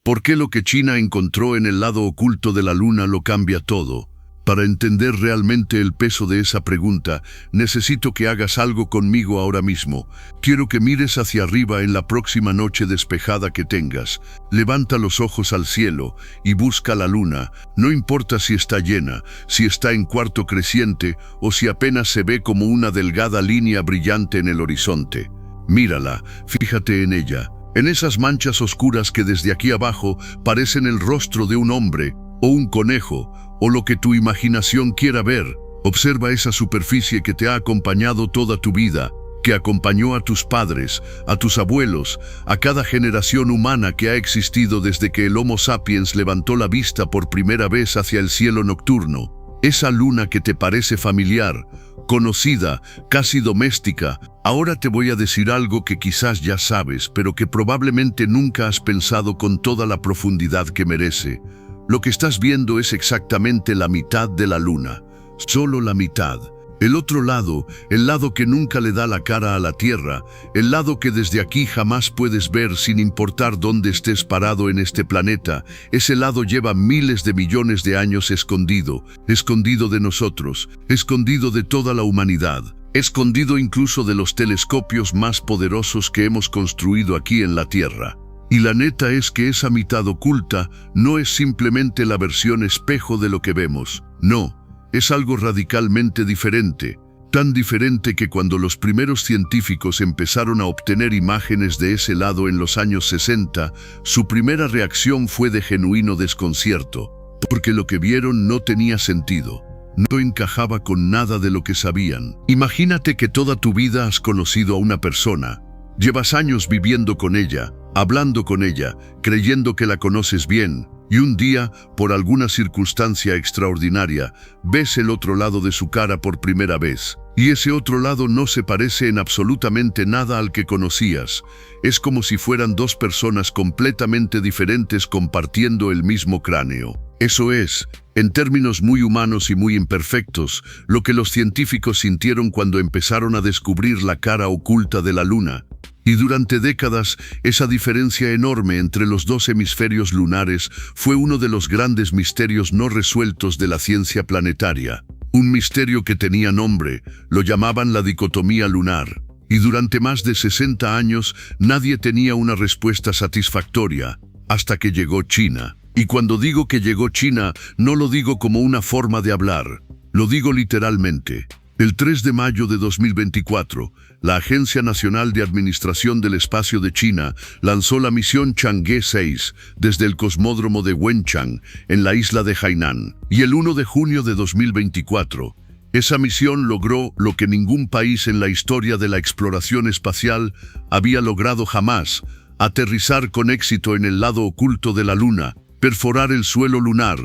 ¿Por qué lo que China encontró en el lado oculto de la luna lo cambia todo? Para entender realmente el peso de esa pregunta, necesito que hagas algo conmigo ahora mismo. Quiero que mires hacia arriba en la próxima noche despejada que tengas. Levanta los ojos al cielo y busca la luna. No importa si está llena, si está en cuarto creciente o si apenas se ve como una delgada línea brillante en el horizonte. Mírala, fíjate en ella. En esas manchas oscuras que desde aquí abajo parecen el rostro de un hombre o un conejo, o lo que tu imaginación quiera ver. Observa esa superficie que te ha acompañado toda tu vida, que acompañó a tus padres, a tus abuelos, a cada generación humana que ha existido desde que el Homo sapiens levantó la vista por primera vez hacia el cielo nocturno. Esa luna que te parece familiar, conocida, casi doméstica. Ahora te voy a decir algo que quizás ya sabes, pero que probablemente nunca has pensado con toda la profundidad que merece. Lo que estás viendo es exactamente la mitad de la luna, solo la mitad. El otro lado, el lado que nunca le da la cara a la Tierra, el lado que desde aquí jamás puedes ver sin importar dónde estés parado en este planeta, ese lado lleva miles de millones de años escondido de nosotros, escondido de toda la humanidad, escondido incluso de los telescopios más poderosos que hemos construido aquí en la Tierra. Y la neta es que esa mitad oculta no es simplemente la versión espejo de lo que vemos. No, es algo radicalmente diferente. Tan diferente que cuando los primeros científicos empezaron a obtener imágenes de ese lado en los años 60, su primera reacción fue de genuino desconcierto, porque lo que vieron no tenía sentido. No encajaba con nada de lo que sabían. Imagínate que toda tu vida has conocido a una persona. Llevas años viviendo con ella, hablando con ella, creyendo que la conoces bien, y un día, por alguna circunstancia extraordinaria, ves el otro lado de su cara por primera vez. Y ese otro lado no se parece en absolutamente nada al que conocías. Es como si fueran dos personas completamente diferentes compartiendo el mismo cráneo. Eso es, en términos muy humanos y muy imperfectos, lo que los científicos sintieron cuando empezaron a descubrir la cara oculta de la luna. Y durante décadas, esa diferencia enorme entre los dos hemisferios lunares fue uno de los grandes misterios no resueltos de la ciencia planetaria. Un misterio que tenía nombre, lo llamaban la dicotomía lunar. Y durante más de 60 años, nadie tenía una respuesta satisfactoria, hasta que llegó China. Y cuando digo que llegó China, no lo digo como una forma de hablar, lo digo literalmente. El 3 de mayo de 2024, la Agencia Nacional de Administración del Espacio de China lanzó la misión Chang'e 6 desde el cosmódromo de Wenchang, en la isla de Hainan. Y el 1 de junio de 2024, esa misión logró lo que ningún país en la historia de la exploración espacial había logrado jamás: aterrizar con éxito en el lado oculto de la Luna, perforar el suelo lunar,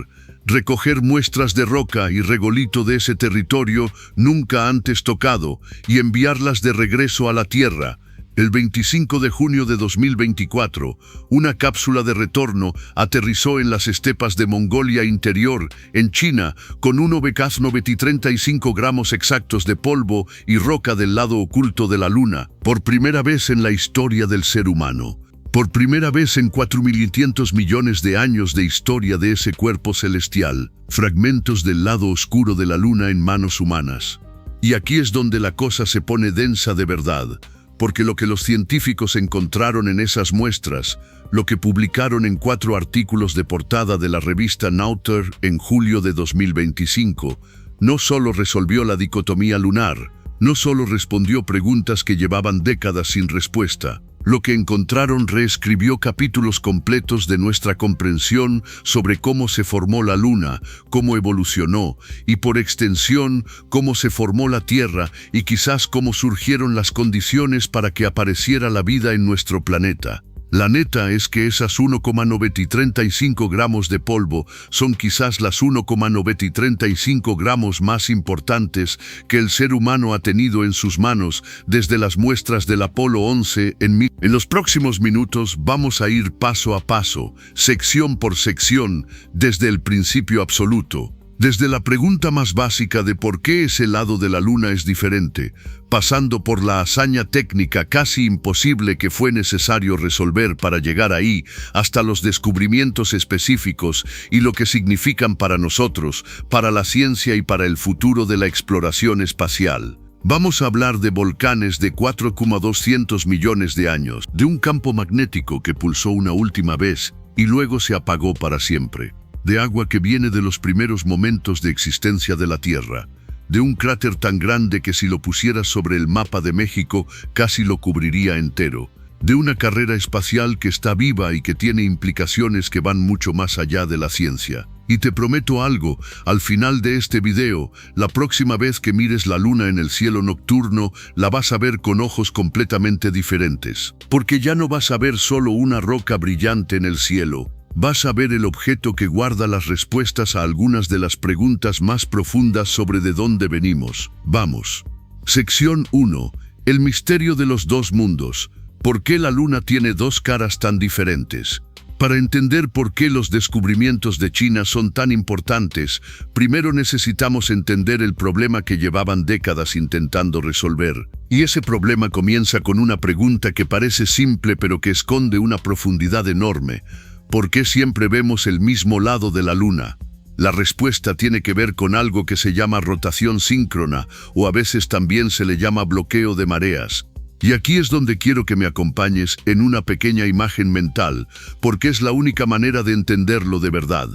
recoger muestras de roca y regolito de ese territorio nunca antes tocado y enviarlas de regreso a la Tierra. El 25 de junio de 2024, una cápsula de retorno aterrizó en las estepas de Mongolia Interior, en China, con 1,935 gramos exactos de polvo y roca del lado oculto de la Luna, por primera vez en la historia del ser humano. Por primera vez en 4.500 millones de años de historia de ese cuerpo celestial, fragmentos del lado oscuro de la Luna en manos humanas. Y aquí es donde la cosa se pone densa de verdad, porque lo que los científicos encontraron en esas muestras, lo que publicaron en 4 artículos de portada de la revista Nature en julio de 2025, no solo resolvió la dicotomía lunar, no solo respondió preguntas que llevaban décadas sin respuesta. Lo que encontraron reescribió capítulos completos de nuestra comprensión sobre cómo se formó la Luna, cómo evolucionó, y por extensión, cómo se formó la Tierra y quizás cómo surgieron las condiciones para que apareciera la vida en nuestro planeta. La neta es que esas 1,935 gramos de polvo son quizás las 1,935 gramos más importantes que el ser humano ha tenido en sus manos desde las muestras del Apolo 11 En los próximos minutos vamos a ir paso a paso, sección por sección, desde el principio absoluto, Desde la pregunta más básica de por qué ese lado de la Luna es diferente, pasando por la hazaña técnica casi imposible que fue necesario resolver para llegar ahí, hasta los descubrimientos específicos y lo que significan para nosotros, para la ciencia y para el futuro de la exploración espacial. Vamos a hablar de volcanes de 4,2 millones de años, de un campo magnético que pulsó una última vez y luego se apagó para siempre, de agua que viene de los primeros momentos de existencia de la Tierra, de un cráter tan grande que si lo pusieras sobre el mapa de México casi lo cubriría entero, de una carrera espacial que está viva y que tiene implicaciones que van mucho más allá de la ciencia. Y te prometo algo, al final de este video, la próxima vez que mires la Luna en el cielo nocturno, la vas a ver con ojos completamente diferentes. Porque ya no vas a ver solo una roca brillante en el cielo, vas a ver el objeto que guarda las respuestas a algunas de las preguntas más profundas sobre de dónde venimos. Vamos. Sección 1. El misterio de los dos mundos. ¿Por qué la Luna tiene dos caras tan diferentes? Para entender por qué los descubrimientos de China son tan importantes, primero necesitamos entender el problema que llevaban décadas intentando resolver. Y ese problema comienza con una pregunta que parece simple pero que esconde una profundidad enorme. ¿Por qué siempre vemos el mismo lado de la Luna? La respuesta tiene que ver con algo que se llama rotación síncrona, o a veces también se le llama bloqueo de mareas. Y aquí es donde quiero que me acompañes en una pequeña imagen mental, porque es la única manera de entenderlo de verdad.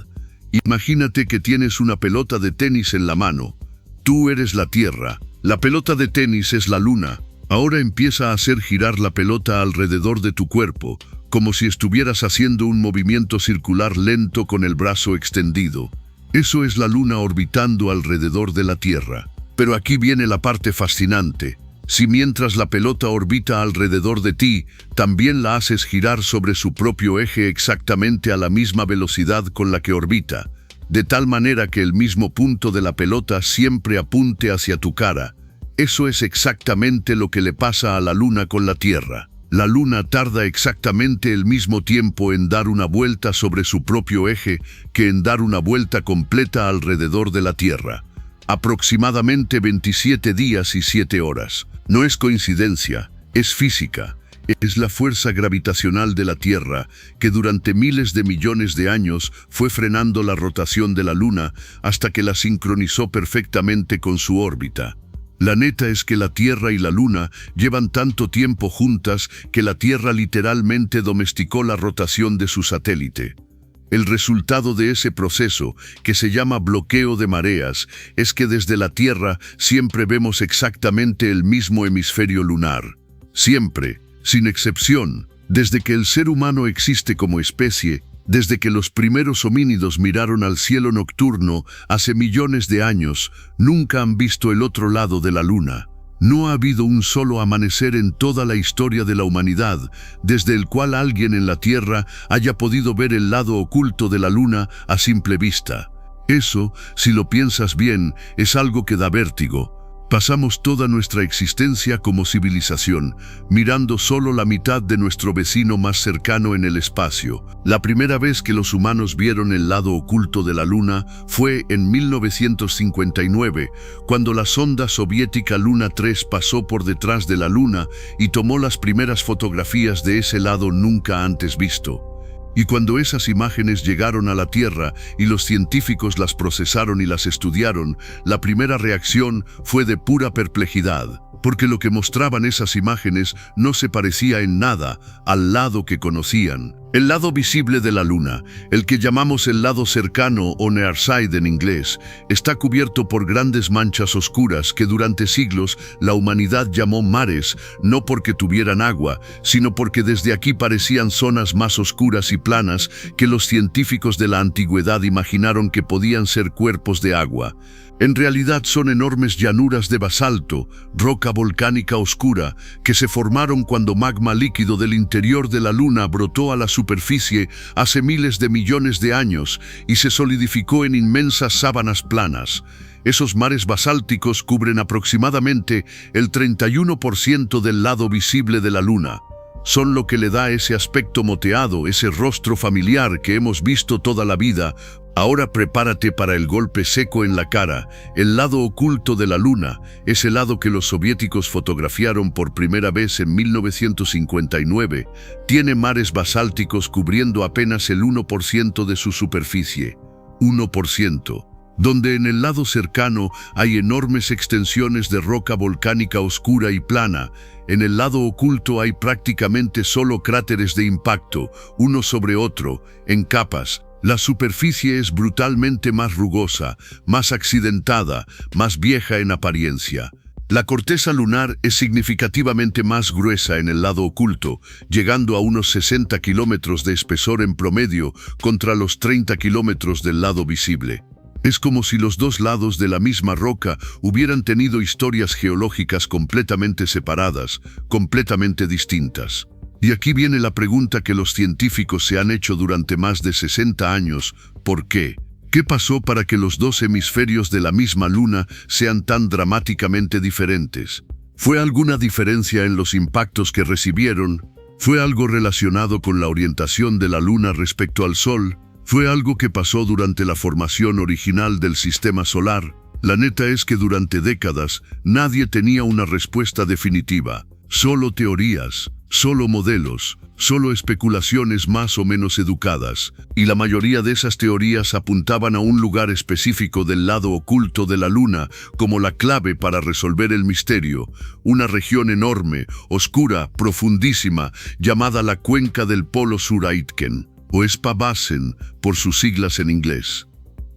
Imagínate que tienes una pelota de tenis en la mano. Tú eres la Tierra. La pelota de tenis es la Luna. Ahora empieza a hacer girar la pelota alrededor de tu cuerpo, como si estuvieras haciendo un movimiento circular lento con el brazo extendido. Eso es la Luna orbitando alrededor de la Tierra. Pero aquí viene la parte fascinante. Si mientras la pelota orbita alrededor de ti, también la haces girar sobre su propio eje exactamente a la misma velocidad con la que orbita, de tal manera que el mismo punto de la pelota siempre apunte hacia tu cara. Eso es exactamente lo que le pasa a la Luna con la Tierra. La Luna tarda exactamente el mismo tiempo en dar una vuelta sobre su propio eje que en dar una vuelta completa alrededor de la Tierra. Aproximadamente 27 días y 7 horas. No es coincidencia, es física. Es la fuerza gravitacional de la Tierra que durante miles de millones de años fue frenando la rotación de la Luna hasta que la sincronizó perfectamente con su órbita. La neta es que la Tierra y la Luna llevan tanto tiempo juntas que la Tierra literalmente domesticó la rotación de su satélite. El resultado de ese proceso, que se llama bloqueo de mareas, es que desde la Tierra siempre vemos exactamente el mismo hemisferio lunar. Siempre, sin excepción, desde que el ser humano existe como especie, desde que los primeros homínidos miraron al cielo nocturno hace millones de años, nunca han visto el otro lado de la Luna. No ha habido un solo amanecer en toda la historia de la humanidad, desde el cual alguien en la Tierra haya podido ver el lado oculto de la Luna a simple vista. Eso, si lo piensas bien, es algo que da vértigo. Pasamos toda nuestra existencia como civilización, mirando solo la mitad de nuestro vecino más cercano en el espacio. La primera vez que los humanos vieron el lado oculto de la Luna fue en 1959, cuando la sonda soviética Luna 3 pasó por detrás de la Luna y tomó las primeras fotografías de ese lado nunca antes visto. Y cuando esas imágenes llegaron a la Tierra y los científicos las procesaron y las estudiaron, la primera reacción fue de pura perplejidad, porque lo que mostraban esas imágenes no se parecía en nada al lado que conocían. El lado visible de la Luna, el que llamamos el lado cercano o near side en inglés, está cubierto por grandes manchas oscuras que durante siglos la humanidad llamó mares, no porque tuvieran agua, sino porque desde aquí parecían zonas más oscuras y planas que los científicos de la antigüedad imaginaron que podían ser cuerpos de agua. En realidad son enormes llanuras de basalto, roca volcánica oscura, que se formaron cuando magma líquido del interior de la Luna brotó a la superficie hace miles de millones de años y se solidificó en inmensas sábanas planas. Esos mares basálticos cubren aproximadamente el 31% del lado visible de la Luna. son lo que le da ese aspecto moteado, ese rostro familiar que hemos visto toda la vida. Ahora prepárate para el golpe seco en la cara. El lado oculto de la Luna, ese lado que los soviéticos fotografiaron por primera vez en 1959, tiene mares basálticos cubriendo apenas el 1% de su superficie. 1%. Donde en el lado cercano hay enormes extensiones de roca volcánica oscura y plana. En el lado oculto hay prácticamente solo cráteres de impacto, uno sobre otro, en capas. La superficie es brutalmente más rugosa, más accidentada, más vieja en apariencia. La corteza lunar es significativamente más gruesa en el lado oculto, llegando a unos 60 kilómetros de espesor en promedio contra los 30 kilómetros del lado visible. Es como si los dos lados de la misma roca hubieran tenido historias geológicas completamente separadas, completamente distintas. Y aquí viene la pregunta que los científicos se han hecho durante más de 60 años. ¿Por qué? ¿Qué pasó para que los dos hemisferios de la misma Luna sean tan dramáticamente diferentes? ¿Fue alguna diferencia en los impactos que recibieron? ¿Fue algo relacionado con la orientación de la Luna respecto al Sol? ¿Fue algo que pasó durante la formación original del sistema solar? La neta es que durante décadas nadie tenía una respuesta definitiva. Solo teorías, solo modelos, solo especulaciones más o menos educadas. Y la mayoría de esas teorías apuntaban a un lugar específico del lado oculto de la Luna como la clave para resolver el misterio. Una región enorme, oscura, profundísima, llamada la Cuenca del Polo Sur Aitken, o Espabasen, por sus siglas en inglés.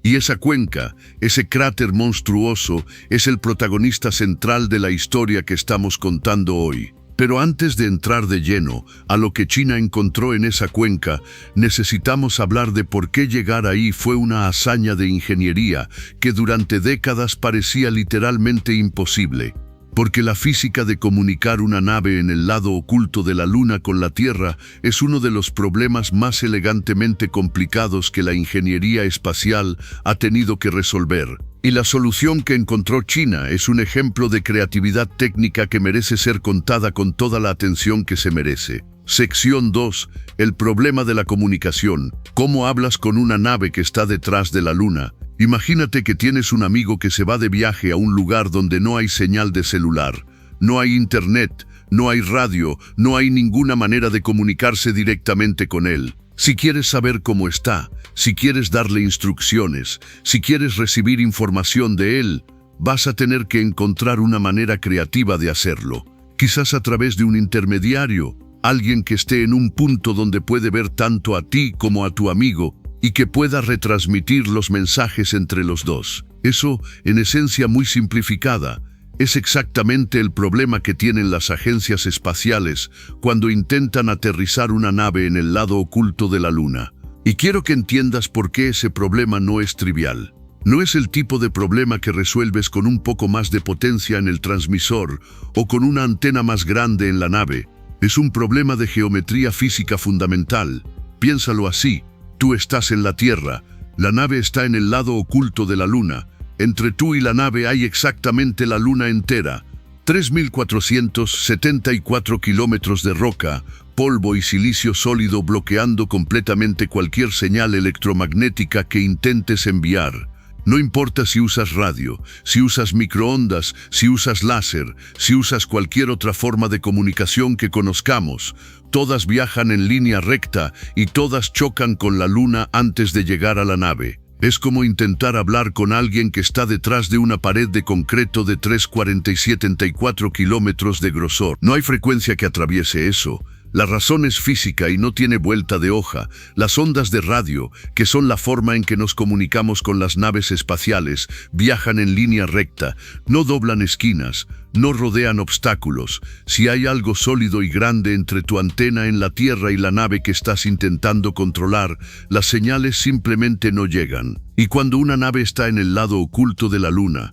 Y esa cuenca, ese cráter monstruoso, es el protagonista central de la historia que estamos contando hoy. Pero antes de entrar de lleno a lo que China encontró en esa cuenca, necesitamos hablar de por qué llegar ahí fue una hazaña de ingeniería que durante décadas parecía literalmente imposible. Porque la física de comunicar una nave en el lado oculto de la Luna con la Tierra es uno de los problemas más elegantemente complicados que la ingeniería espacial ha tenido que resolver. Y la solución que encontró China es un ejemplo de creatividad técnica que merece ser contada con toda la atención que se merece. Sección 2. El problema de la comunicación. ¿Cómo hablas con una nave que está detrás de la Luna? Imagínate que tienes un amigo que se va de viaje a un lugar donde no hay señal de celular, no hay internet, no hay radio, no hay ninguna manera de comunicarse directamente con él. Si quieres saber cómo está, si quieres darle instrucciones, si quieres recibir información de él, vas a tener que encontrar una manera creativa de hacerlo. Quizás a través de un intermediario, alguien que esté en un punto donde puede ver tanto a ti como a tu amigo, y que pueda retransmitir los mensajes entre los dos. Eso, en esencia muy simplificada, es exactamente el problema que tienen las agencias espaciales cuando intentan aterrizar una nave en el lado oculto de la Luna. Y quiero que entiendas por qué ese problema no es trivial. No es el tipo de problema que resuelves con un poco más de potencia en el transmisor o con una antena más grande en la nave. Es un problema de geometría física fundamental. Piénsalo así. Tú estás en la Tierra, la nave está en el lado oculto de la Luna. Entre tú y la nave hay exactamente la Luna entera. 3.474 kilómetros de roca, polvo y silicio sólido bloqueando completamente cualquier señal electromagnética que intentes enviar. No importa si usas radio, si usas microondas, si usas láser, si usas cualquier otra forma de comunicación que conozcamos, todas viajan en línea recta y todas chocan con la Luna antes de llegar a la nave. Es como intentar hablar con alguien que está detrás de una pared de concreto de 3.474 kilómetros de grosor. No hay frecuencia que atraviese eso. La razón es física y no tiene vuelta de hoja. Las ondas de radio, que son la forma en que nos comunicamos con las naves espaciales, viajan en línea recta, no doblan esquinas, no rodean obstáculos. Si hay algo sólido y grande entre tu antena en la Tierra y la nave que estás intentando controlar, las señales simplemente no llegan. Y cuando una nave está en el lado oculto de la Luna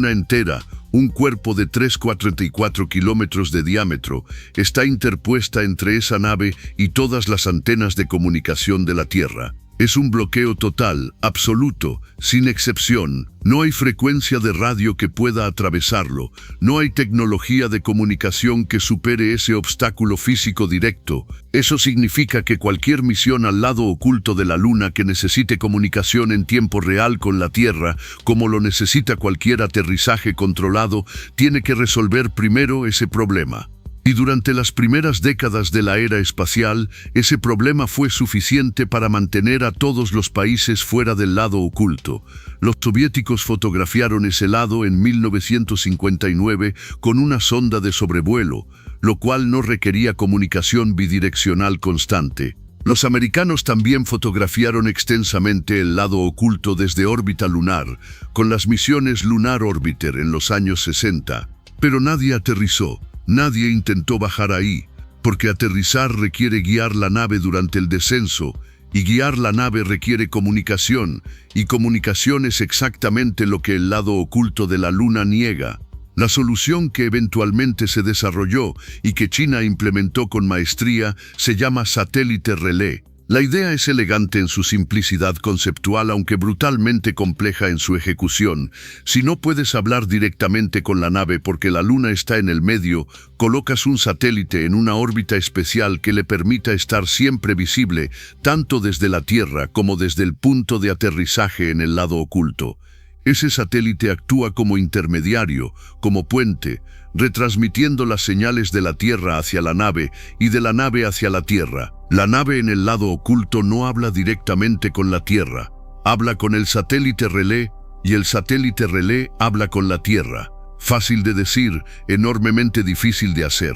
entera, un cuerpo de 3.474 kilómetros de diámetro, está interpuesta entre esa nave y todas las antenas de comunicación de la Tierra. Es un bloqueo total, absoluto, sin excepción. No hay frecuencia de radio que pueda atravesarlo. No hay tecnología de comunicación que supere ese obstáculo físico directo. Eso significa que cualquier misión al lado oculto de la Luna que necesite comunicación en tiempo real con la Tierra, como lo necesita cualquier aterrizaje controlado, tiene que resolver primero ese problema. Y durante las primeras décadas de la era espacial, ese problema fue suficiente para mantener a todos los países fuera del lado oculto. Los soviéticos fotografiaron ese lado en 1959 con una sonda de sobrevuelo, lo cual no requería comunicación bidireccional constante. Los americanos también fotografiaron extensamente el lado oculto desde órbita lunar, con las misiones Lunar Orbiter en los años 60, pero nadie aterrizó. Nadie intentó bajar ahí, porque aterrizar requiere guiar la nave durante el descenso, y guiar la nave requiere comunicación, y comunicación es exactamente lo que el lado oculto de la Luna niega. La solución que eventualmente se desarrolló y que China implementó con maestría se llama satélite relé. La idea es elegante en su simplicidad conceptual, aunque brutalmente compleja en su ejecución. Si no puedes hablar directamente con la nave porque la Luna está en el medio, colocas un satélite en una órbita especial que le permita estar siempre visible, tanto desde la Tierra como desde el punto de aterrizaje en el lado oculto. Ese satélite actúa como intermediario, como puente, retransmitiendo las señales de la Tierra hacia la nave y de la nave hacia la Tierra. La nave en el lado oculto no habla directamente con la Tierra, habla con el satélite relé y el satélite relé habla con la Tierra. Fácil de decir, enormemente difícil de hacer,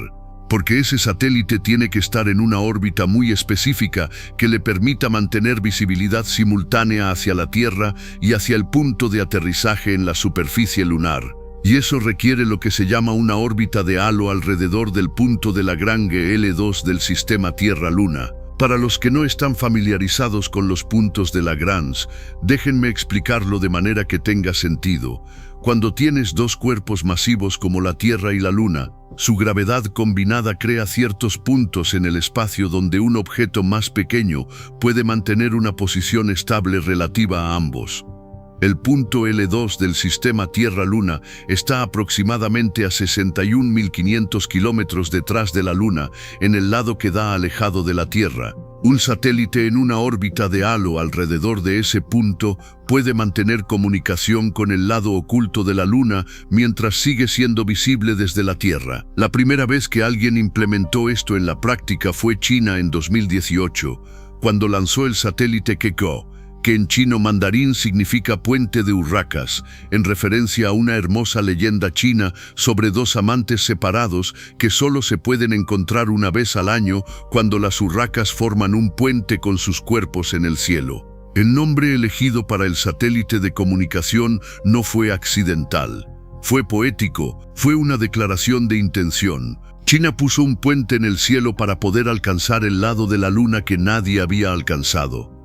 porque ese satélite tiene que estar en una órbita muy específica que le permita mantener visibilidad simultánea hacia la Tierra y hacia el punto de aterrizaje en la superficie lunar. Y eso requiere lo que se llama una órbita de halo alrededor del punto de Lagrange L2 del sistema Tierra-Luna. Para los que no están familiarizados con los puntos de Lagrange, déjenme explicarlo de manera que tenga sentido. Cuando tienes dos cuerpos masivos como la Tierra y la Luna, su gravedad combinada crea ciertos puntos en el espacio donde un objeto más pequeño puede mantener una posición estable relativa a ambos. El punto L2 del sistema Tierra-Luna está aproximadamente a 61.500 kilómetros detrás de la Luna, en el lado que da alejado de la Tierra. Un satélite en una órbita de halo alrededor de ese punto puede mantener comunicación con el lado oculto de la Luna mientras sigue siendo visible desde la Tierra. La primera vez que alguien implementó esto en la práctica fue China en 2018, cuando lanzó el satélite Kekao, que en chino mandarín significa puente de urracas, en referencia a una hermosa leyenda china sobre dos amantes separados que solo se pueden encontrar una vez al año cuando las urracas forman un puente con sus cuerpos en el cielo. El nombre elegido para el satélite de comunicación no fue accidental. Fue poético, fue una declaración de intención. China puso un puente en el cielo para poder alcanzar el lado de la Luna que nadie había alcanzado.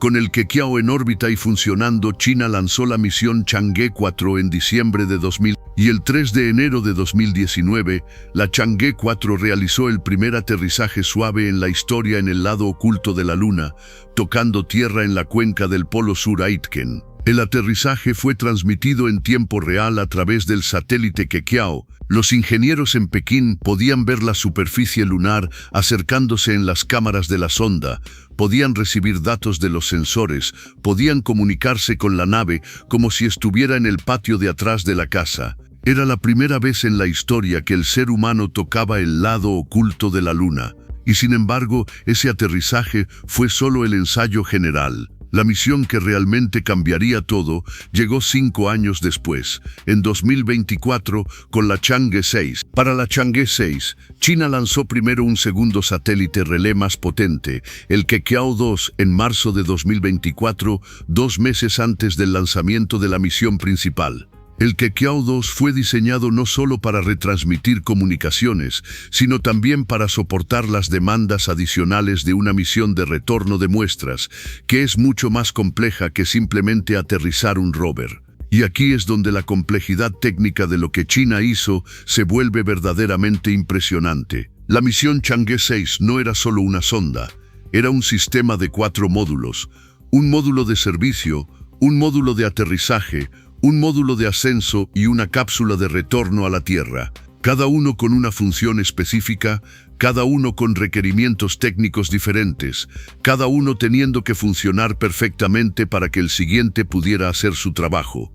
Con el Kekao en órbita y funcionando, China lanzó la misión Chang'e 4 en diciembre de 2000 y el 3 de enero de 2019, la Chang'e 4 realizó el primer aterrizaje suave en la historia en el lado oculto de la Luna, tocando tierra en la cuenca del Polo Sur Aitken. El aterrizaje fue transmitido en tiempo real a través del satélite Kekao. Los ingenieros en Pekín podían ver la superficie lunar acercándose en las cámaras de la sonda, podían recibir datos de los sensores, podían comunicarse con la nave como si estuviera en el patio de atrás de la casa. Era la primera vez en la historia que el ser humano tocaba el lado oculto de la Luna. Y sin embargo, ese aterrizaje fue solo el ensayo general. La misión que realmente cambiaría todo llegó 5 años después, en 2024, con la Chang'e 6. Para la Chang'e 6, China lanzó primero un segundo satélite relé más potente, el Kekao 2, en marzo de 2024, 2 meses antes del lanzamiento de la misión principal. El Kekao 2 fue diseñado no solo para retransmitir comunicaciones, sino también para soportar las demandas adicionales de una misión de retorno de muestras, que es mucho más compleja que simplemente aterrizar un rover. Y aquí es donde la complejidad técnica de lo que China hizo se vuelve verdaderamente impresionante. La misión Chang'e 6 no era solo una sonda, era un sistema de 4 módulos, un módulo de servicio, un módulo de aterrizaje, un módulo de ascenso y una cápsula de retorno a la Tierra, cada uno con una función específica, cada uno con requerimientos técnicos diferentes, cada uno teniendo que funcionar perfectamente para que el siguiente pudiera hacer su trabajo.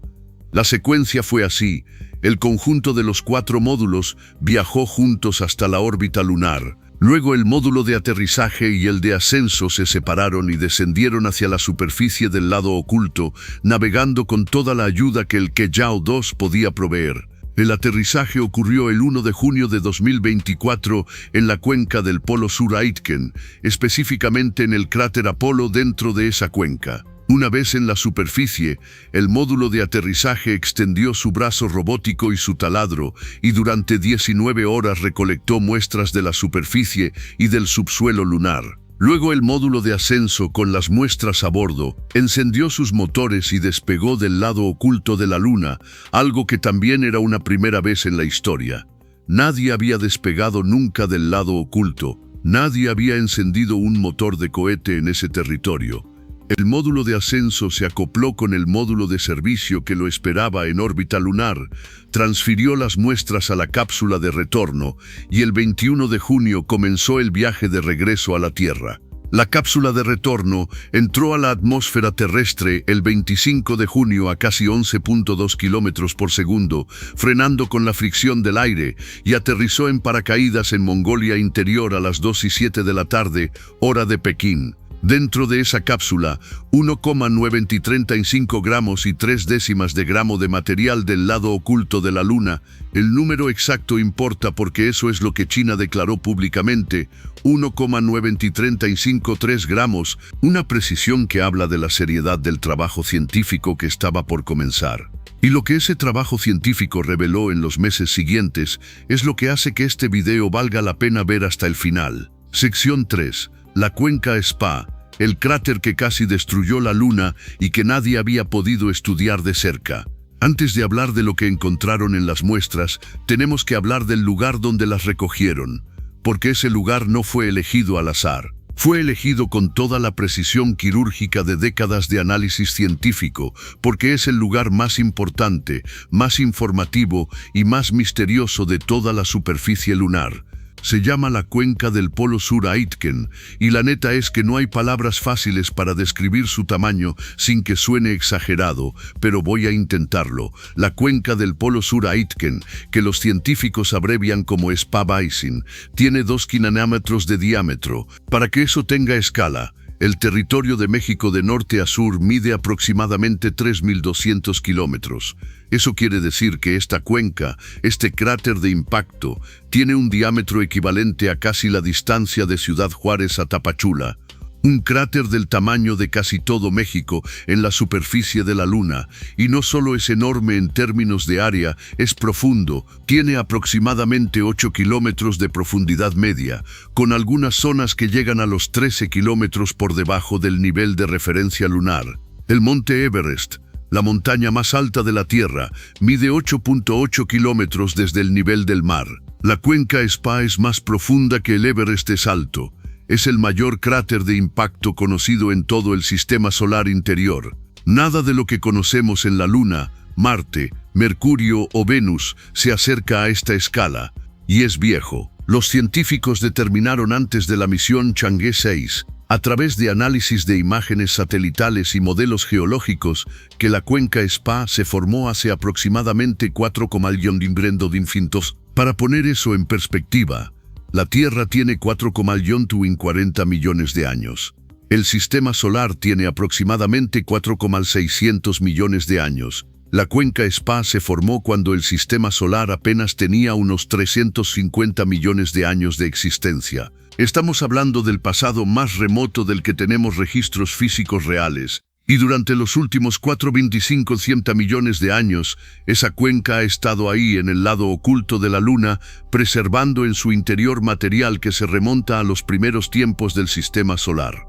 La secuencia fue así: el conjunto de los 4 módulos viajó juntos hasta la órbita lunar. Luego el módulo de aterrizaje y el de ascenso se separaron y descendieron hacia la superficie del lado oculto, navegando con toda la ayuda que el Keyao 2 podía proveer. El aterrizaje ocurrió el 1 de junio de 2024 en la cuenca del Polo Sur Aitken, específicamente en el cráter Apolo dentro de esa cuenca. Una vez en la superficie, el módulo de aterrizaje extendió su brazo robótico y su taladro, y durante 19 horas recolectó muestras de la superficie y del subsuelo lunar. Luego el módulo de ascenso, con las muestras a bordo, encendió sus motores y despegó del lado oculto de la Luna, algo que también era una primera vez en la historia. Nadie había despegado nunca del lado oculto, nadie había encendido un motor de cohete en ese territorio. El módulo de ascenso se acopló con el módulo de servicio que lo esperaba en órbita lunar, transfirió las muestras a la cápsula de retorno y el 21 de junio comenzó el viaje de regreso a la Tierra. La cápsula de retorno entró a la atmósfera terrestre el 25 de junio a casi 11.2 kilómetros por segundo, frenando con la fricción del aire, y aterrizó en paracaídas en Mongolia Interior a las 2:07 de la tarde, hora de Pekín. Dentro de esa cápsula, 1,935 gramos y 0,3 de gramo de material del lado oculto de la Luna. El número exacto importa porque eso es lo que China declaró públicamente: 1,935 gramos, una precisión que habla de la seriedad del trabajo científico que estaba por comenzar. Y lo que ese trabajo científico reveló en los meses siguientes es lo que hace que este video valga la pena ver hasta el final. Sección 3. La cuenca Spa, el cráter que casi destruyó la Luna y que nadie había podido estudiar de cerca. Antes de hablar de lo que encontraron en las muestras, tenemos que hablar del lugar donde las recogieron, porque ese lugar no fue elegido al azar. Fue elegido con toda la precisión quirúrgica de décadas de análisis científico, porque es el lugar más importante, más informativo y más misterioso de toda la superficie lunar. Se llama la cuenca del Polo Sur Aitken, y la neta es que no hay palabras fáciles para describir su tamaño sin que suene exagerado, pero voy a intentarlo. La cuenca del Polo Sur Aitken, que los científicos abrevian como Spa-Basin, tiene 2 kilómetros de diámetro. Para que eso tenga escala, el territorio de México de norte a sur mide aproximadamente 3.200 kilómetros. Eso quiere decir que esta cuenca, este cráter de impacto, tiene un diámetro equivalente a casi la distancia de Ciudad Juárez a Tapachula. Un cráter del tamaño de casi todo México en la superficie de la Luna, y no solo es enorme en términos de área, es profundo, tiene aproximadamente 8 kilómetros de profundidad media, con algunas zonas que llegan a los 13 kilómetros por debajo del nivel de referencia lunar. El monte Everest, la montaña más alta de la Tierra, mide 8.8 kilómetros desde el nivel del mar. La cuenca Spa es más profunda que el Everest es alto. Es el mayor cráter de impacto conocido en todo el sistema solar interior. Nada de lo que conocemos en la Luna, Marte, Mercurio o Venus se acerca a esta escala, y es viejo. Los científicos determinaron antes de la misión Chang'e 6, a través de análisis de imágenes satelitales y modelos geológicos, que la cuenca Spa se formó hace aproximadamente 4,1 Para poner eso en perspectiva, la Tierra tiene 4,40 millones de años. El sistema solar tiene aproximadamente 4,600 millones de años. La cuenca Spa se formó cuando el sistema solar apenas tenía unos 350 millones de años de existencia. Estamos hablando del pasado más remoto del que tenemos registros físicos reales. Y durante los últimos 4,25 millones de años, esa cuenca ha estado ahí en el lado oculto de la Luna, preservando en su interior material que se remonta a los primeros tiempos del sistema solar.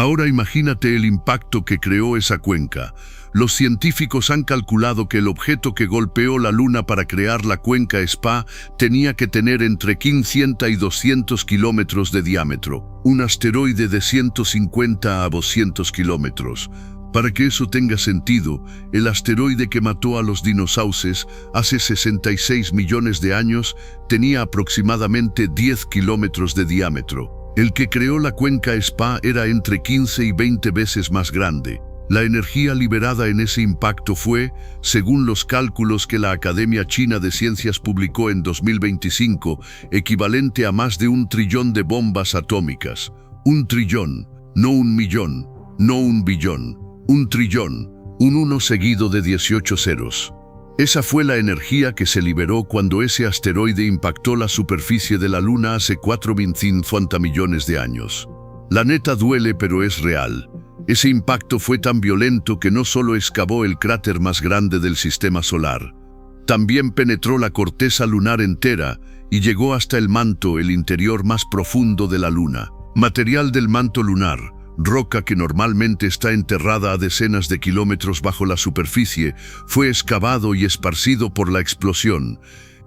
Ahora imagínate el impacto que creó esa cuenca. Los científicos han calculado que el objeto que golpeó la Luna para crear la cuenca SPA tenía que tener entre 500 y 200 kilómetros de diámetro, un asteroide de 150 a 200 kilómetros. Para que eso tenga sentido, el asteroide que mató a los dinosaurios hace 66 millones de años tenía aproximadamente 10 kilómetros de diámetro. El que creó la cuenca SPA era entre 15 y 20 veces más grande. La energía liberada en ese impacto fue, según los cálculos que la Academia China de Ciencias publicó en 2025, equivalente a más de 1 trillón de bombas atómicas. 1 trillón, no 1 millón, no 1 billón, 1 trillón, un 1 seguido de 18 ceros. Esa fue la energía que se liberó cuando ese asteroide impactó la superficie de la Luna hace 4.500 millones de años. La neta duele, pero es real. Ese impacto fue tan violento que no solo excavó el cráter más grande del sistema solar, también penetró la corteza lunar entera y llegó hasta el manto, el interior más profundo de la Luna. Material del manto lunar, roca que normalmente está enterrada a decenas de kilómetros bajo la superficie, fue excavado y esparcido por la explosión.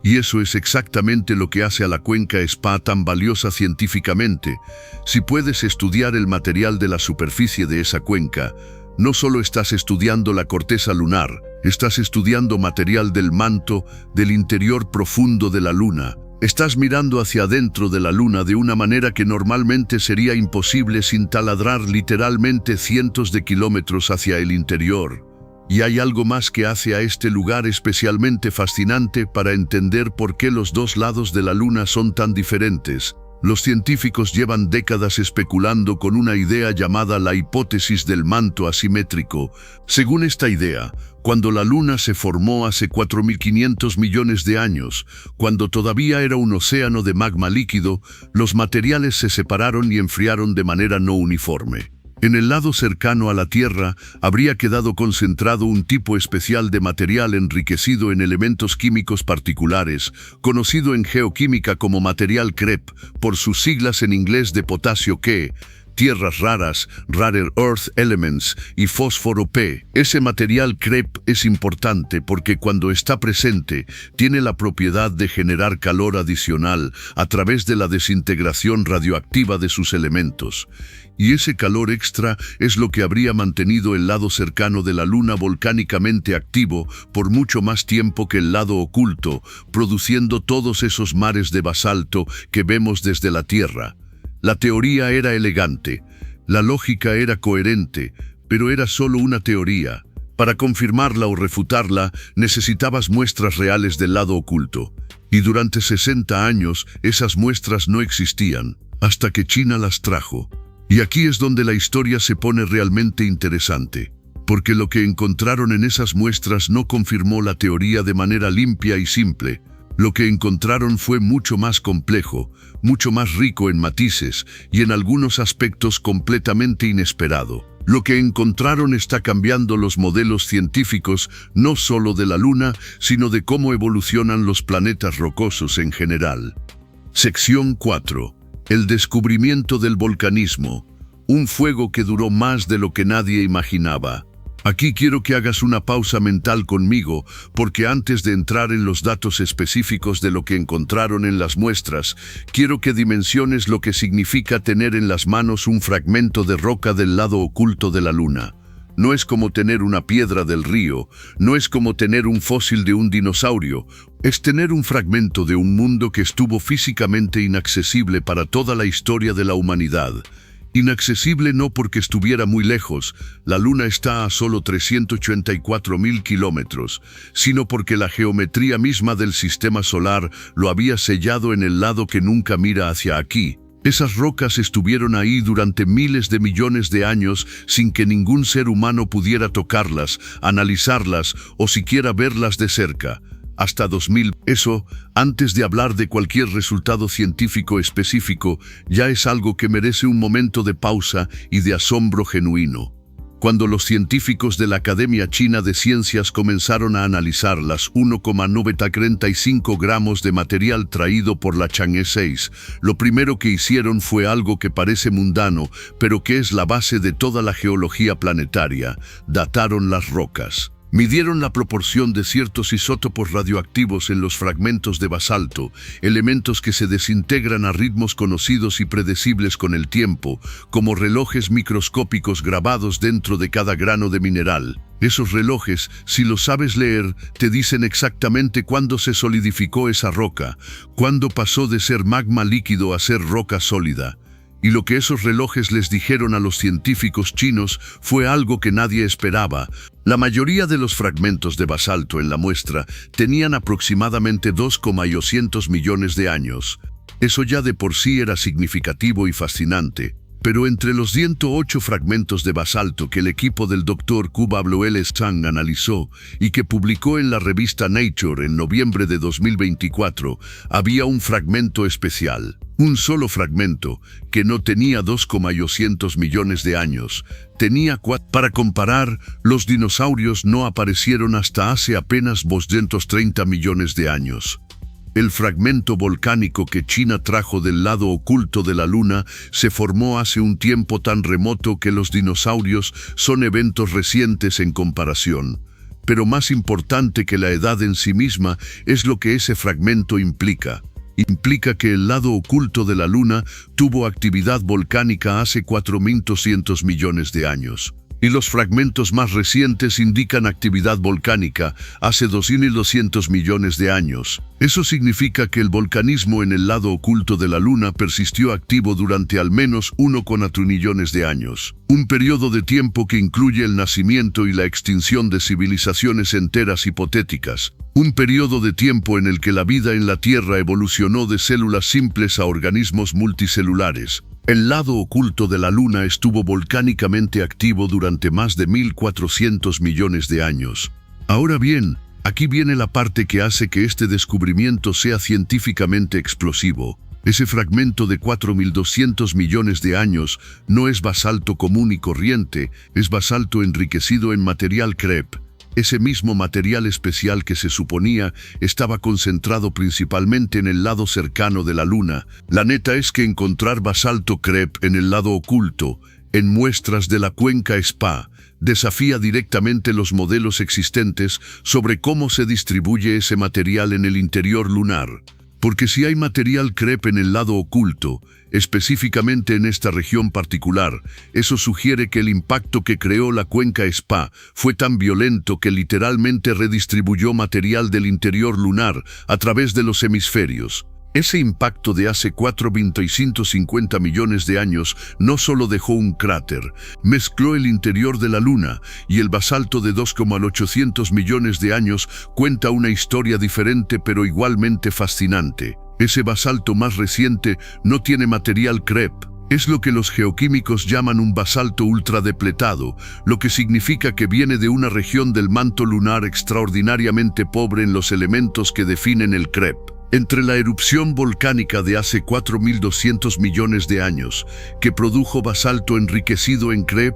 Y eso es exactamente lo que hace a la cuenca SPA tan valiosa científicamente. Si puedes estudiar el material de la superficie de esa cuenca, no solo estás estudiando la corteza lunar, estás estudiando material del manto, del interior profundo de la Luna. Estás mirando hacia adentro de la Luna de una manera que normalmente sería imposible sin taladrar literalmente cientos de kilómetros hacia el interior. Y hay algo más que hace a este lugar especialmente fascinante para entender por qué los dos lados de la Luna son tan diferentes. Los científicos llevan décadas especulando con una idea llamada la hipótesis del manto asimétrico. Según esta idea, cuando la Luna se formó hace 4.500 millones de años, cuando todavía era un océano de magma líquido, los materiales se separaron y enfriaron de manera no uniforme. En el lado cercano a la Tierra habría quedado concentrado un tipo especial de material enriquecido en elementos químicos particulares, conocido en geoquímica como material CREP, por sus siglas en inglés de potasio K, tierras raras, Rare Earth Elements, y fósforo P. Ese material CREP es importante porque cuando está presente, tiene la propiedad de generar calor adicional a través de la desintegración radioactiva de sus elementos. Y ese calor extra es lo que habría mantenido el lado cercano de la Luna volcánicamente activo por mucho más tiempo que el lado oculto, produciendo todos esos mares de basalto que vemos desde la Tierra. La teoría era elegante, la lógica era coherente, pero era solo una teoría. Para confirmarla o refutarla, necesitabas muestras reales del lado oculto. Y durante 60 años, esas muestras no existían, hasta que China las trajo. Y aquí es donde la historia se pone realmente interesante, porque lo que encontraron en esas muestras no confirmó la teoría de manera limpia y simple. Lo que encontraron fue mucho más complejo, mucho más rico en matices y en algunos aspectos completamente inesperado. Lo que encontraron está cambiando los modelos científicos no solo de la Luna, sino de cómo evolucionan los planetas rocosos en general. Sección 4. El descubrimiento del volcanismo, un fuego que duró más de lo que nadie imaginaba. Aquí quiero que hagas una pausa mental conmigo, porque antes de entrar en los datos específicos de lo que encontraron en las muestras, quiero que dimensiones lo que significa tener en las manos un fragmento de roca del lado oculto de la Luna. No es como tener una piedra del río, no es como tener un fósil de un dinosaurio, es tener un fragmento de un mundo que estuvo físicamente inaccesible para toda la historia de la humanidad. Inaccesible no porque estuviera muy lejos, la Luna está a solo 384.000 kilómetros, sino porque la geometría misma del sistema solar lo había sellado en el lado que nunca mira hacia aquí. Esas rocas estuvieron ahí durante miles de millones de años sin que ningún ser humano pudiera tocarlas, analizarlas o siquiera verlas de cerca. Hasta 2000. Eso, antes de hablar de cualquier resultado científico específico, ya es algo que merece un momento de pausa y de asombro genuino. cuando los científicos de la Academia China de Ciencias comenzaron a analizar las 1,935 gramos de material traído por la Chang'e 6, lo primero que hicieron fue algo que parece mundano, pero que es la base de toda la geología planetaria: dataron las rocas. Midieron la proporción de ciertos isótopos radioactivos en los fragmentos de basalto, elementos que se desintegran a ritmos conocidos y predecibles con el tiempo, como relojes microscópicos grabados dentro de cada grano de mineral. Esos relojes, si lo sabes leer, te dicen exactamente cuándo se solidificó esa roca, cuándo pasó de ser magma líquido a ser roca sólida. Y lo que esos relojes les dijeron a los científicos chinos fue algo que nadie esperaba. La mayoría de los fragmentos de basalto en la muestra tenían aproximadamente 2,200 millones de años. Eso ya de por sí era significativo y fascinante. Pero entre los 108 fragmentos de basalto que el equipo del Dr. Kubablo-L. Zhang analizó y que publicó en la revista Nature en noviembre de 2024, había un fragmento especial. Un solo fragmento, que no tenía 2,200 millones de años, tenía 4. Para comparar, los dinosaurios no aparecieron hasta hace apenas 230 millones de años. El fragmento volcánico que China trajo del lado oculto de la Luna se formó hace un tiempo tan remoto que los dinosaurios son eventos recientes en comparación. Pero más importante que la edad en sí misma es lo que ese fragmento implica. Implica que el lado oculto de la Luna tuvo actividad volcánica hace 4.200 millones de años. Y los fragmentos más recientes indican actividad volcánica hace 2.200 millones de años. Eso significa que el volcanismo en el lado oculto de la Luna persistió activo durante al menos 1,4 millones de años. Un periodo de tiempo que incluye el nacimiento y la extinción de civilizaciones enteras hipotéticas. Un periodo de tiempo en el que la vida en la Tierra evolucionó de células simples a organismos multicelulares. El lado oculto de la Luna estuvo volcánicamente activo durante más de 1.400 millones de años. Ahora bien, aquí viene la parte que hace que este descubrimiento sea científicamente explosivo. Ese fragmento de 4.200 millones de años no es basalto común y corriente, es basalto enriquecido en material crep. Ese mismo material especial que se suponía estaba concentrado principalmente en el lado cercano de la Luna. La neta es que encontrar basalto crep en el lado oculto, en muestras de la cuenca Spa, desafía directamente los modelos existentes sobre cómo se distribuye ese material en el interior lunar. Porque si hay material crep en el lado oculto, específicamente en esta región particular, eso sugiere que el impacto que creó la cuenca Spa fue tan violento que literalmente redistribuyó material del interior lunar a través de los hemisferios. Ese impacto de hace 4.250 millones de años no solo dejó un cráter, mezcló el interior de la Luna, y el basalto de 2,800 millones de años cuenta una historia diferente pero igualmente fascinante. Ese basalto más reciente no tiene material crep. Es lo que los geoquímicos llaman un basalto ultradepletado, lo que significa que viene de una región del manto lunar extraordinariamente pobre en los elementos que definen el crep. Entre la erupción volcánica de hace 4.200 millones de años, que produjo basalto enriquecido en crep,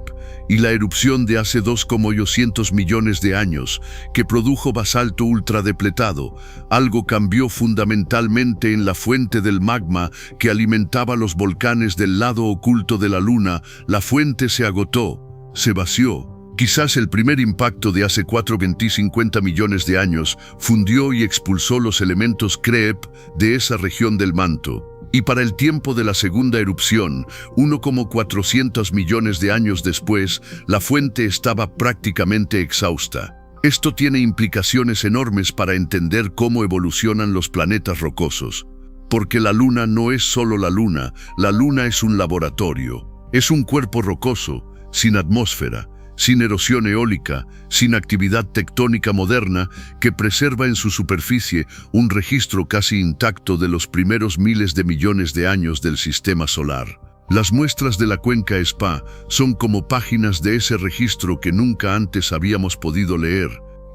y la erupción de hace 2,800 millones de años, que produjo basalto ultradepletado, algo cambió fundamentalmente en la fuente del magma que alimentaba los volcanes del lado oculto de la Luna. La fuente se agotó, se vació. Quizás el primer impacto de hace 4.250 millones de años fundió y expulsó los elementos crep de esa región del manto. Y para el tiempo de la segunda erupción, 1,400 millones de años después, la fuente estaba prácticamente exhausta. Esto tiene implicaciones enormes para entender cómo evolucionan los planetas rocosos. Porque la Luna no es solo la Luna es un laboratorio. Es un cuerpo rocoso, sin atmósfera, sin erosión eólica, sin actividad tectónica moderna, que preserva en su superficie un registro casi intacto de los primeros miles de millones de años del sistema solar. Las muestras de la cuenca Spa son como páginas de ese registro que nunca antes habíamos podido leer.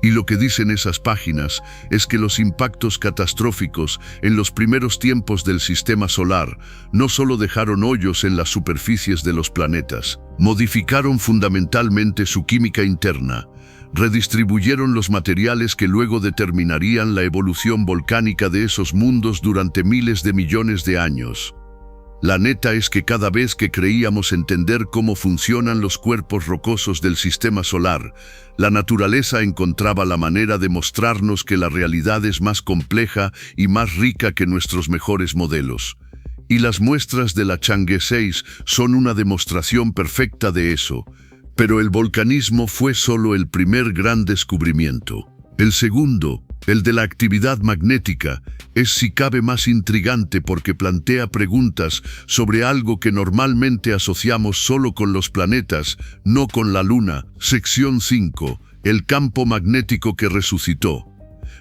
Y lo que dicen esas páginas es que los impactos catastróficos en los primeros tiempos del sistema solar no solo dejaron hoyos en las superficies de los planetas, modificaron fundamentalmente su química interna, redistribuyeron los materiales que luego determinarían la evolución volcánica de esos mundos durante miles de millones de años. La neta es que cada vez que creíamos entender cómo funcionan los cuerpos rocosos del sistema solar, la naturaleza encontraba la manera de mostrarnos que la realidad es más compleja y más rica que nuestros mejores modelos. Y las muestras de la Chang'e 6 son una demostración perfecta de eso. Pero el volcanismo fue solo el primer gran descubrimiento. El segundo, el de la actividad magnética, es si cabe más intrigante porque plantea preguntas sobre algo que normalmente asociamos solo con los planetas, no con la Luna. Sección 5. El campo magnético que resucitó.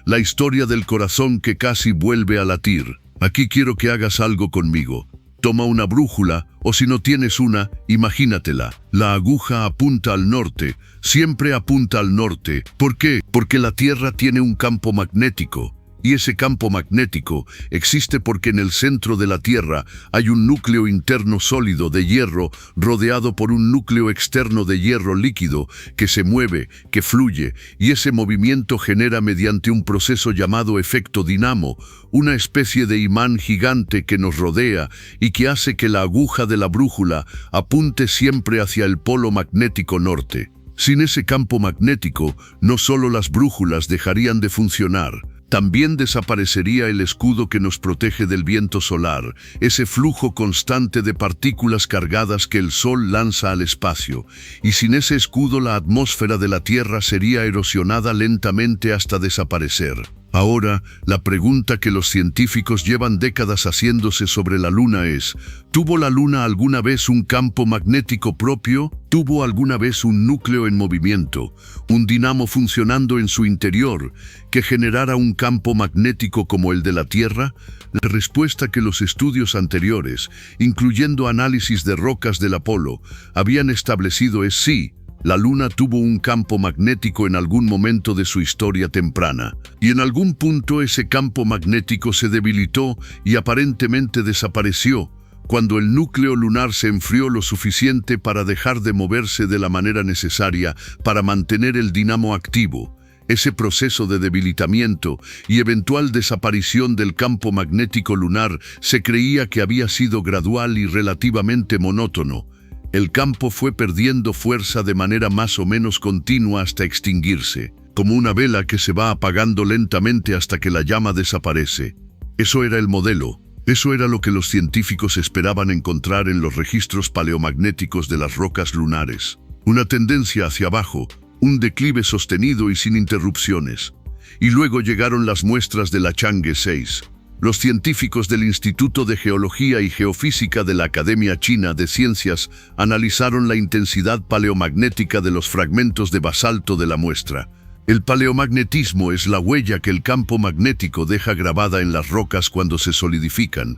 La historia del corazón que casi vuelve a latir. Aquí quiero que hagas algo conmigo. Toma una brújula, o si no tienes una, imagínatela. La aguja apunta al norte, siempre apunta al norte. ¿Por qué? Porque la Tierra tiene un campo magnético. Y ese campo magnético existe porque en el centro de la Tierra hay un núcleo interno sólido de hierro rodeado por un núcleo externo de hierro líquido que se mueve, que fluye, y ese movimiento genera mediante un proceso llamado efecto dinamo, una especie de imán gigante que nos rodea y que hace que la aguja de la brújula apunte siempre hacia el polo magnético norte. Sin ese campo magnético, no solo las brújulas dejarían de funcionar, también desaparecería el escudo que nos protege del viento solar, ese flujo constante de partículas cargadas que el Sol lanza al espacio, y sin ese escudo la atmósfera de la Tierra sería erosionada lentamente hasta desaparecer. Ahora, la pregunta que los científicos llevan décadas haciéndose sobre la Luna es, ¿tuvo la Luna alguna vez un campo magnético propio? ¿Tuvo alguna vez un núcleo en movimiento, un dinamo funcionando en su interior, que generara un campo magnético como el de la Tierra? La respuesta que los estudios anteriores, incluyendo análisis de rocas del Apolo, habían establecido es sí. La Luna tuvo un campo magnético en algún momento de su historia temprana, y en algún punto ese campo magnético se debilitó y aparentemente desapareció, cuando el núcleo lunar se enfrió lo suficiente para dejar de moverse de la manera necesaria para mantener el dinamo activo. Ese proceso de debilitamiento y eventual desaparición del campo magnético lunar se creía que había sido gradual y relativamente monótono. El campo fue perdiendo fuerza de manera más o menos continua hasta extinguirse, como una vela que se va apagando lentamente hasta que la llama desaparece. Eso era el modelo. Eso era lo que los científicos esperaban encontrar en los registros paleomagnéticos de las rocas lunares. Una tendencia hacia abajo, un declive sostenido y sin interrupciones. Y luego llegaron las muestras de la Chang'e 6. Los científicos del Instituto de Geología y Geofísica de la Academia China de Ciencias analizaron la intensidad paleomagnética de los fragmentos de basalto de la muestra. El paleomagnetismo es la huella que el campo magnético deja grabada en las rocas cuando se solidifican.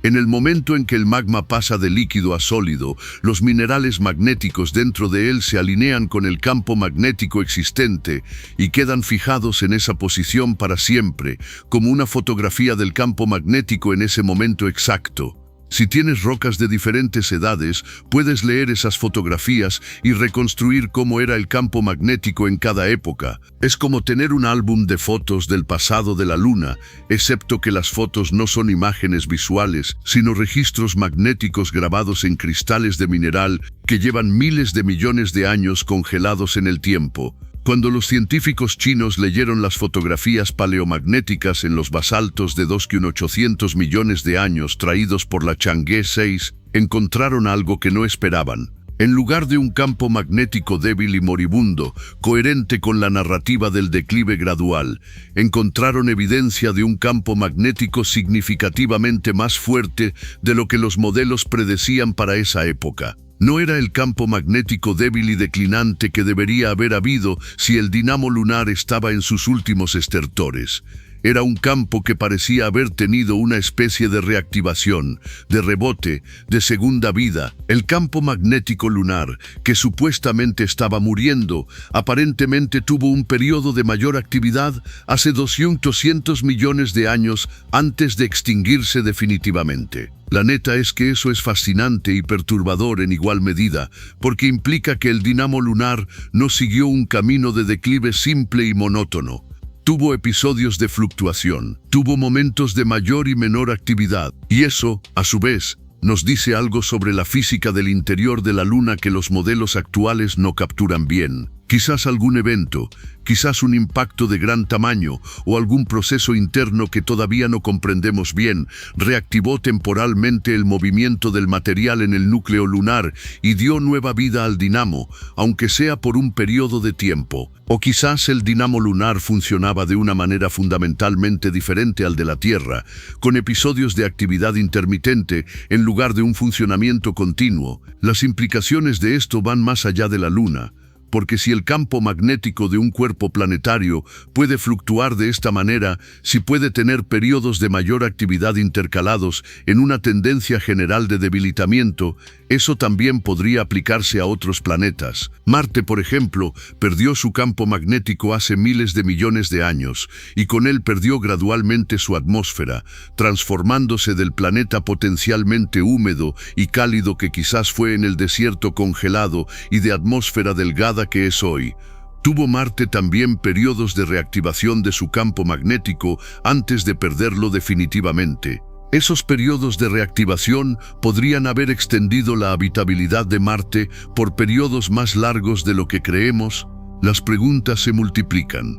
En el momento en que el magma pasa de líquido a sólido, los minerales magnéticos dentro de él se alinean con el campo magnético existente y quedan fijados en esa posición para siempre, como una fotografía del campo magnético en ese momento exacto. Si tienes rocas de diferentes edades, puedes leer esas fotografías y reconstruir cómo era el campo magnético en cada época. Es como tener un álbum de fotos del pasado de la Luna, excepto que las fotos no son imágenes visuales, sino registros magnéticos grabados en cristales de mineral que llevan miles de millones de años congelados en el tiempo. Cuando los científicos chinos leyeron las fotografías paleomagnéticas en los basaltos de 2.800 millones de años traídos por la Chang'e 6, encontraron algo que no esperaban. En lugar de un campo magnético débil y moribundo, coherente con la narrativa del declive gradual, encontraron evidencia de un campo magnético significativamente más fuerte de lo que los modelos predecían para esa época. No era el campo magnético débil y declinante que debería haber habido si el dinamo lunar estaba en sus últimos estertores. Era un campo que parecía haber tenido una especie de reactivación, de rebote, de segunda vida. El campo magnético lunar, que supuestamente estaba muriendo, aparentemente tuvo un periodo de mayor actividad hace 200 millones de años antes de extinguirse definitivamente. La neta es que eso es fascinante y perturbador en igual medida, porque implica que el dinamo lunar no siguió un camino de declive simple y monótono. Tuvo episodios de fluctuación, tuvo momentos de mayor y menor actividad, y eso, a su vez, nos dice algo sobre la física del interior de la Luna que los modelos actuales no capturan bien. Quizás algún evento, quizás un impacto de gran tamaño o algún proceso interno que todavía no comprendemos bien, reactivó temporalmente el movimiento del material en el núcleo lunar y dio nueva vida al dinamo, aunque sea por un periodo de tiempo. O quizás el dinamo lunar funcionaba de una manera fundamentalmente diferente al de la Tierra, con episodios de actividad intermitente en lugar de un funcionamiento continuo. Las implicaciones de esto van más allá de la Luna, porque si el campo magnético de un cuerpo planetario puede fluctuar de esta manera, si puede tener periodos de mayor actividad intercalados en una tendencia general de debilitamiento, eso también podría aplicarse a otros planetas. Marte, por ejemplo, perdió su campo magnético hace miles de millones de años, y con él perdió gradualmente su atmósfera, transformándose del planeta potencialmente húmedo y cálido que quizás fue en el desierto congelado y de atmósfera delgada que es hoy. Tuvo Marte también periodos de reactivación de su campo magnético antes de perderlo definitivamente. Esos periodos de reactivación podrían haber extendido la habitabilidad de Marte por periodos más largos de lo que creemos. Las preguntas se multiplican,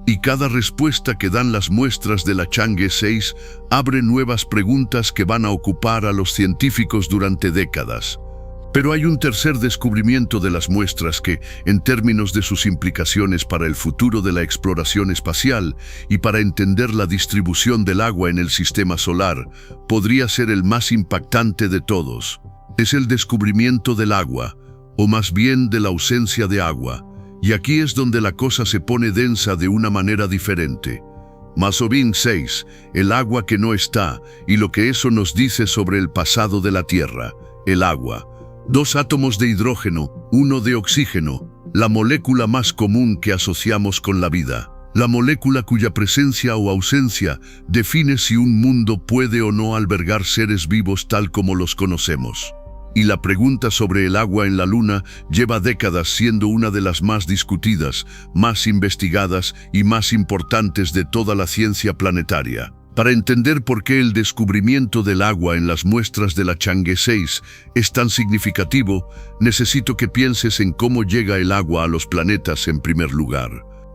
y cada respuesta que dan las muestras de la Chang'e 6 abre nuevas preguntas que van a ocupar a los científicos durante décadas. Pero hay un tercer descubrimiento de las muestras que, en términos de sus implicaciones para el futuro de la exploración espacial y para entender la distribución del agua en el sistema solar, podría ser el más impactante de todos. Es el descubrimiento del agua, o más bien de la ausencia de agua. Y aquí es donde la cosa se pone densa de una manera diferente. Masovín 6, el agua que no está, y lo que eso nos dice sobre el pasado de la Tierra, el agua. 2 átomos de hidrógeno, 1 de oxígeno, la molécula más común que asociamos con la vida. La molécula cuya presencia o ausencia define si un mundo puede o no albergar seres vivos tal como los conocemos. Y la pregunta sobre el agua en la Luna lleva décadas siendo una de las más discutidas, más investigadas y más importantes de toda la ciencia planetaria. Para entender por qué el descubrimiento del agua en las muestras de la Chang'e 6 es tan significativo, necesito que pienses en cómo llega el agua a los planetas en primer lugar.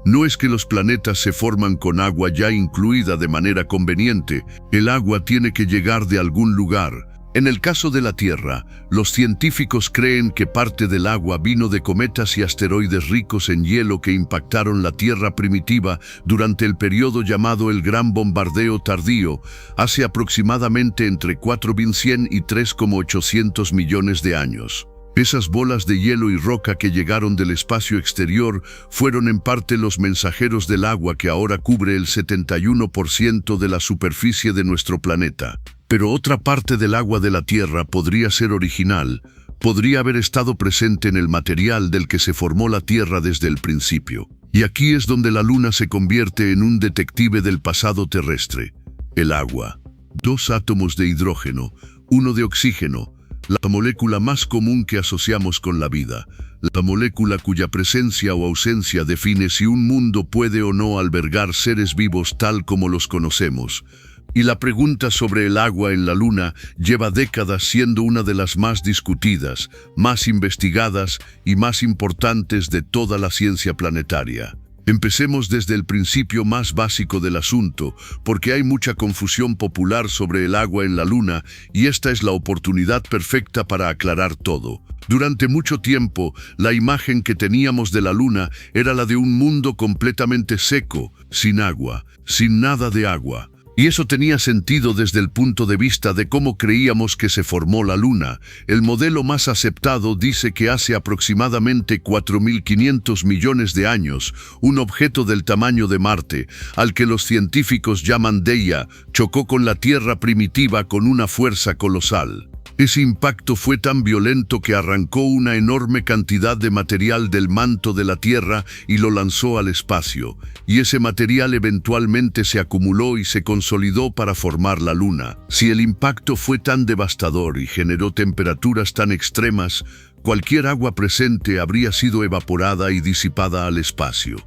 No es que los planetas se forman con agua ya incluida de manera conveniente, el agua tiene que llegar de algún lugar. En el caso de la Tierra, los científicos creen que parte del agua vino de cometas y asteroides ricos en hielo que impactaron la Tierra primitiva durante el periodo llamado el Gran Bombardeo Tardío, hace aproximadamente entre 4.100 y 3.800 millones de años. Esas bolas de hielo y roca que llegaron del espacio exterior fueron en parte los mensajeros del agua que ahora cubre el 71% de la superficie de nuestro planeta. Pero otra parte del agua de la Tierra podría ser original, podría haber estado presente en el material del que se formó la Tierra desde el principio. Y aquí es donde la Luna se convierte en un detective del pasado terrestre. El agua. 2 átomos de hidrógeno, 1 de oxígeno, la molécula más común que asociamos con la vida, la molécula cuya presencia o ausencia define si un mundo puede o no albergar seres vivos tal como los conocemos. Y la pregunta sobre el agua en la Luna lleva décadas siendo una de las más discutidas, más investigadas y más importantes de toda la ciencia planetaria. Empecemos desde el principio más básico del asunto, porque hay mucha confusión popular sobre el agua en la Luna y esta es la oportunidad perfecta para aclarar todo. Durante mucho tiempo, la imagen que teníamos de la Luna era la de un mundo completamente seco, sin agua, sin nada de agua. Y eso tenía sentido desde el punto de vista de cómo creíamos que se formó la Luna. El modelo más aceptado dice que hace aproximadamente 4.500 millones de años, un objeto del tamaño de Marte, al que los científicos llaman Theia, chocó con la Tierra primitiva con una fuerza colosal. Ese impacto fue tan violento que arrancó una enorme cantidad de material del manto de la Tierra y lo lanzó al espacio, y ese material eventualmente se acumuló y se consolidó para formar la Luna. Si el impacto fue tan devastador y generó temperaturas tan extremas, cualquier agua presente habría sido evaporada y disipada al espacio.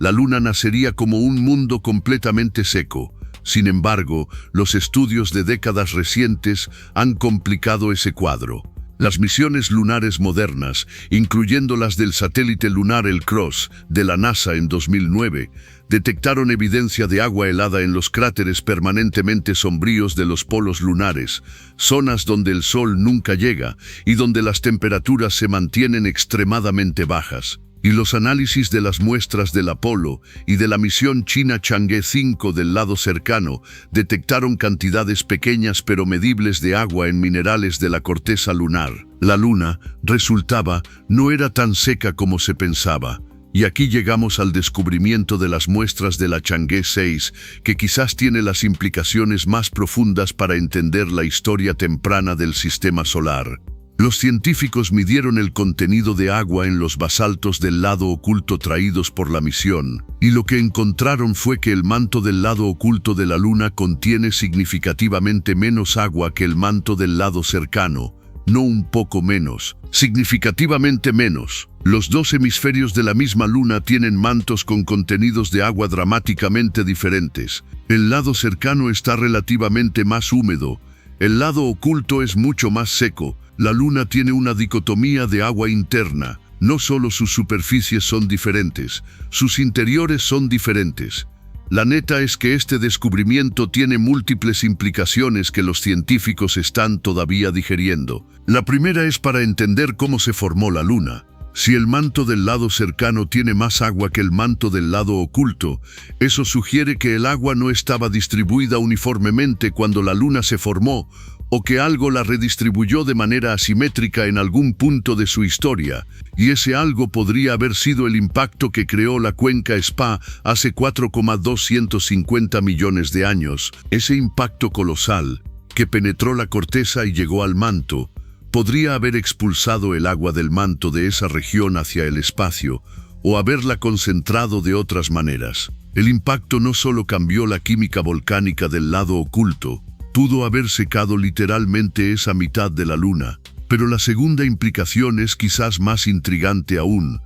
La Luna nacería como un mundo completamente seco. Sin embargo, los estudios de décadas recientes han complicado ese cuadro. Las misiones lunares modernas, incluyendo las del satélite lunar El Cross de la NASA en 2009, detectaron evidencia de agua helada en los cráteres permanentemente sombríos de los polos lunares, zonas donde el sol nunca llega y donde las temperaturas se mantienen extremadamente bajas. Y los análisis de las muestras del Apolo y de la misión china Chang'e 5 del lado cercano detectaron cantidades pequeñas pero medibles de agua en minerales de la corteza lunar. La Luna, resultaba, no era tan seca como se pensaba. Y aquí llegamos al descubrimiento de las muestras de la Chang'e 6, que quizás tiene las implicaciones más profundas para entender la historia temprana del sistema solar. Los científicos midieron el contenido de agua en los basaltos del lado oculto traídos por la misión, y lo que encontraron fue que el manto del lado oculto de la Luna contiene significativamente menos agua que el manto del lado cercano, no un poco menos, significativamente menos. Los dos hemisferios de la misma Luna tienen mantos con contenidos de agua dramáticamente diferentes. El lado cercano está relativamente más húmedo, el lado oculto es mucho más seco. La Luna tiene una dicotomía de agua interna. No solo sus superficies son diferentes, sus interiores son diferentes. La neta es que este descubrimiento tiene múltiples implicaciones que los científicos están todavía digiriendo. La primera es para entender cómo se formó la Luna. Si el manto del lado cercano tiene más agua que el manto del lado oculto, eso sugiere que el agua no estaba distribuida uniformemente cuando la Luna se formó, o que algo la redistribuyó de manera asimétrica en algún punto de su historia, y ese algo podría haber sido el impacto que creó la cuenca Spa hace 4,250 millones de años. Ese impacto colosal, que penetró la corteza y llegó al manto, podría haber expulsado el agua del manto de esa región hacia el espacio, o haberla concentrado de otras maneras. El impacto no solo cambió la química volcánica del lado oculto, pudo haber secado literalmente esa mitad de la Luna. Pero la segunda implicación es quizás más intrigante aún.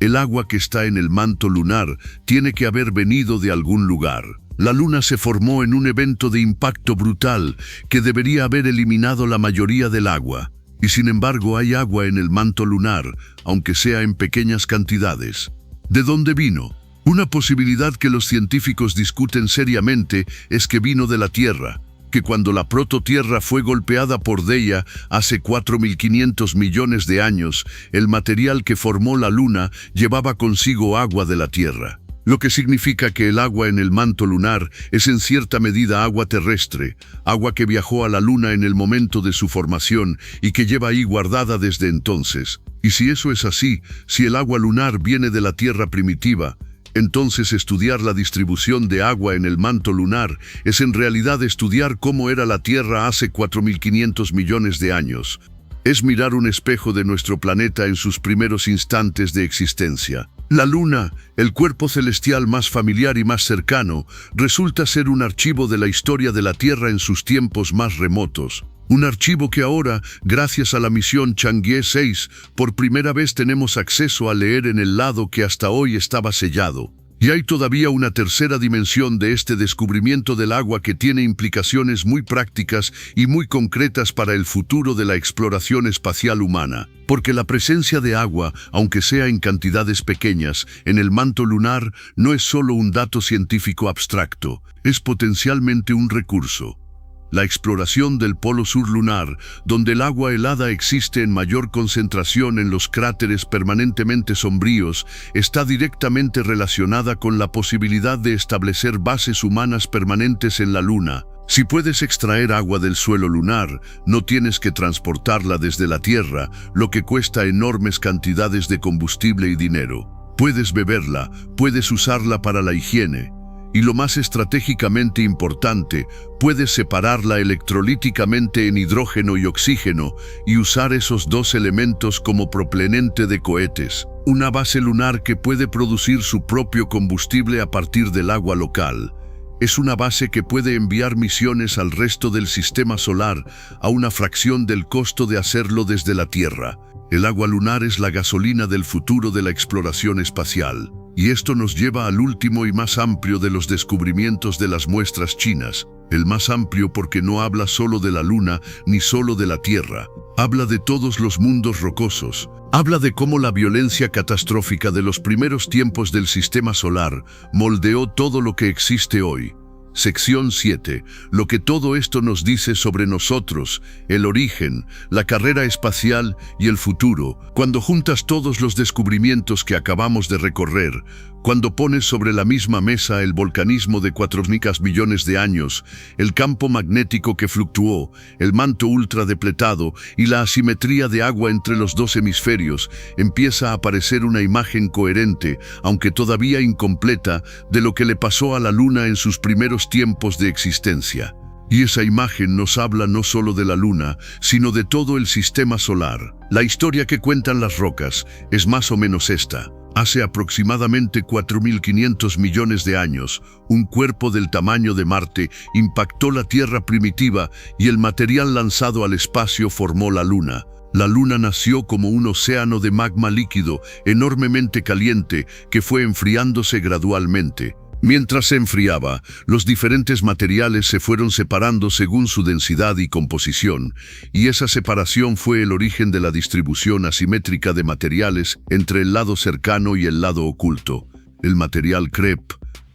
El agua que está en el manto lunar tiene que haber venido de algún lugar. La Luna se formó en un evento de impacto brutal que debería haber eliminado la mayoría del agua. Y sin embargo hay agua en el manto lunar, aunque sea en pequeñas cantidades. ¿De dónde vino? Una posibilidad que los científicos discuten seriamente es que vino de la Tierra, que cuando la prototierra fue golpeada por Theia hace 4.500 millones de años, el material que formó la Luna llevaba consigo agua de la Tierra. Lo que significa que el agua en el manto lunar es en cierta medida agua terrestre, agua que viajó a la Luna en el momento de su formación y que lleva ahí guardada desde entonces. Y si eso es así, si el agua lunar viene de la Tierra primitiva, entonces estudiar la distribución de agua en el manto lunar es en realidad estudiar cómo era la Tierra hace 4.500 millones de años. Es mirar un espejo de nuestro planeta en sus primeros instantes de existencia. La Luna, el cuerpo celestial más familiar y más cercano, resulta ser un archivo de la historia de la Tierra en sus tiempos más remotos. Un archivo que ahora, gracias a la misión Chang'e 6, por primera vez tenemos acceso a leer en el lado que hasta hoy estaba sellado. Y hay todavía una tercera dimensión de este descubrimiento del agua que tiene implicaciones muy prácticas y muy concretas para el futuro de la exploración espacial humana. Porque la presencia de agua, aunque sea en cantidades pequeñas, en el manto lunar no es solo un dato científico abstracto, es potencialmente un recurso. La exploración del polo sur lunar, donde el agua helada existe en mayor concentración en los cráteres permanentemente sombríos, está directamente relacionada con la posibilidad de establecer bases humanas permanentes en la Luna. Si puedes extraer agua del suelo lunar, no tienes que transportarla desde la Tierra, lo que cuesta enormes cantidades de combustible y dinero. Puedes beberla, puedes usarla para la higiene. Y lo más estratégicamente importante, puedes separarla electrolíticamente en hidrógeno y oxígeno y usar esos dos elementos como propelente de cohetes. Una base lunar que puede producir su propio combustible a partir del agua local. Es una base que puede enviar misiones al resto del sistema solar a una fracción del costo de hacerlo desde la Tierra. El agua lunar es la gasolina del futuro de la exploración espacial. Y esto nos lleva al último y más amplio de los descubrimientos de las muestras chinas. El más amplio porque no habla solo de la Luna ni solo de la Tierra. Habla de todos los mundos rocosos. Habla de cómo la violencia catastrófica de los primeros tiempos del sistema solar moldeó todo lo que existe hoy. Sección 7. Lo que todo esto nos dice sobre nosotros, el origen, la carrera espacial y el futuro. Cuando juntas todos los descubrimientos que acabamos de recorrer, cuando pones sobre la misma mesa el volcanismo de 4.000 millones de años, el campo magnético que fluctuó, el manto ultradepletado y la asimetría de agua entre los dos hemisferios, empieza a aparecer una imagen coherente, aunque todavía incompleta, de lo que le pasó a la Luna en sus primeros tiempos de existencia. Y esa imagen nos habla no solo de la Luna, sino de todo el sistema solar. La historia que cuentan las rocas es más o menos esta. Hace aproximadamente 4.500 millones de años, un cuerpo del tamaño de Marte impactó la Tierra primitiva y el material lanzado al espacio formó la Luna. La Luna nació como un océano de magma líquido enormemente caliente que fue enfriándose gradualmente. Mientras se enfriaba, los diferentes materiales se fueron separando según su densidad y composición, y esa separación fue el origen de la distribución asimétrica de materiales entre el lado cercano y el lado oculto. El material crep,